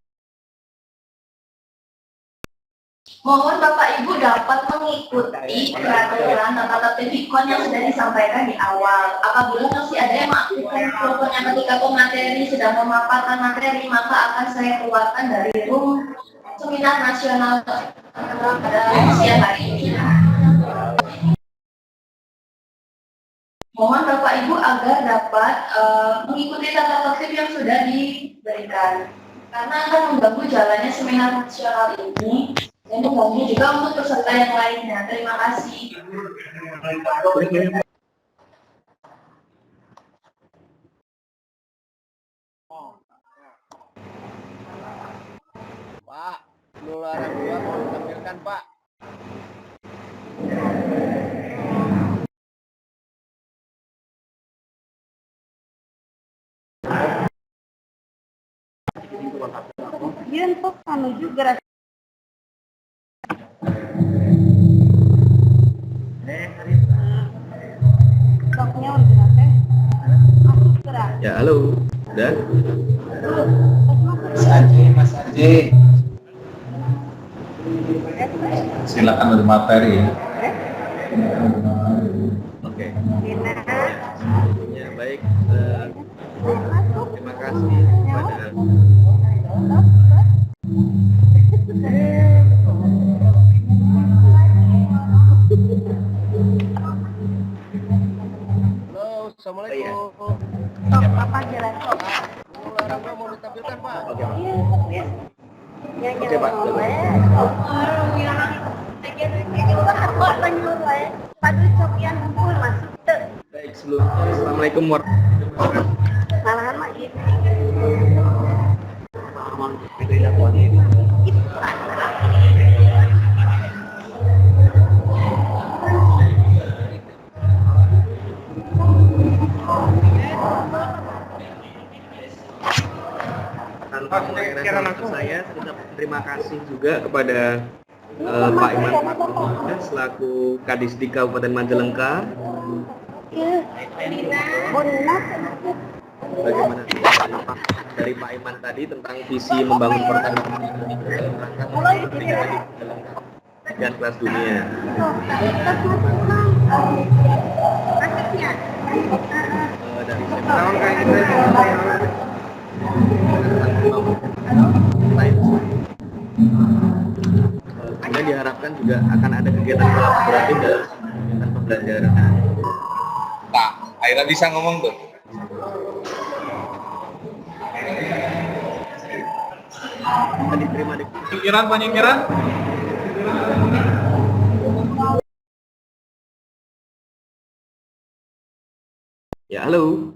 Mohon Bapak Ibu dapat mengikuti peraturan tata tertib yang sudah disampaikan di awal. Apabila masih ada yang melakukan kelompoknya ketika pemateri sedang memaparkan materi, maka akan saya keluarkan dari room seminar nasional pada siang hari ini. Mohon Bapak Ibu agar dapat mengikuti tata tertib yang sudah diberikan, karena akan mengganggu jalannya seminar nasional ini. Dan mengganggu juga untuk peserta yang lainnya. Terima kasih. Pak, penularan 2 mau ditampilkan Pak. Iya tuh anu juga stoknya udah teh. Masuk gerak. Ya, halo. Udah? Mas Anji. Silakan untuk materi ya. Oke. Ya, baik. Terima kasih kepada Halo, assalamualaikum. Sok papa jalan sok. Olahraga mau ditampilkan Pak. Oke, Pak. Iya. Ya, Oke, Pak. Baik, sebelumnya Assalamualaikum warahmatullahi wabarakatuh. Malahan mah gitu. Tanpa mengakhiri waktu saya tetap terima kasih juga kepada Pak Iman Makmur selaku Kadisdik Kabupaten Majalengka. Bagaimana dari Pak Iman tadi tentang visi membangun pertanian dan kelas dunia. Dari tahun kayak kemudian diharapkan juga akan ada kegiatan kolaboratif dalam kegiatan pembelajaran. Pak, akhirnya bisa ngomong tuh. Diterima di Penyikiran. Ya, halo.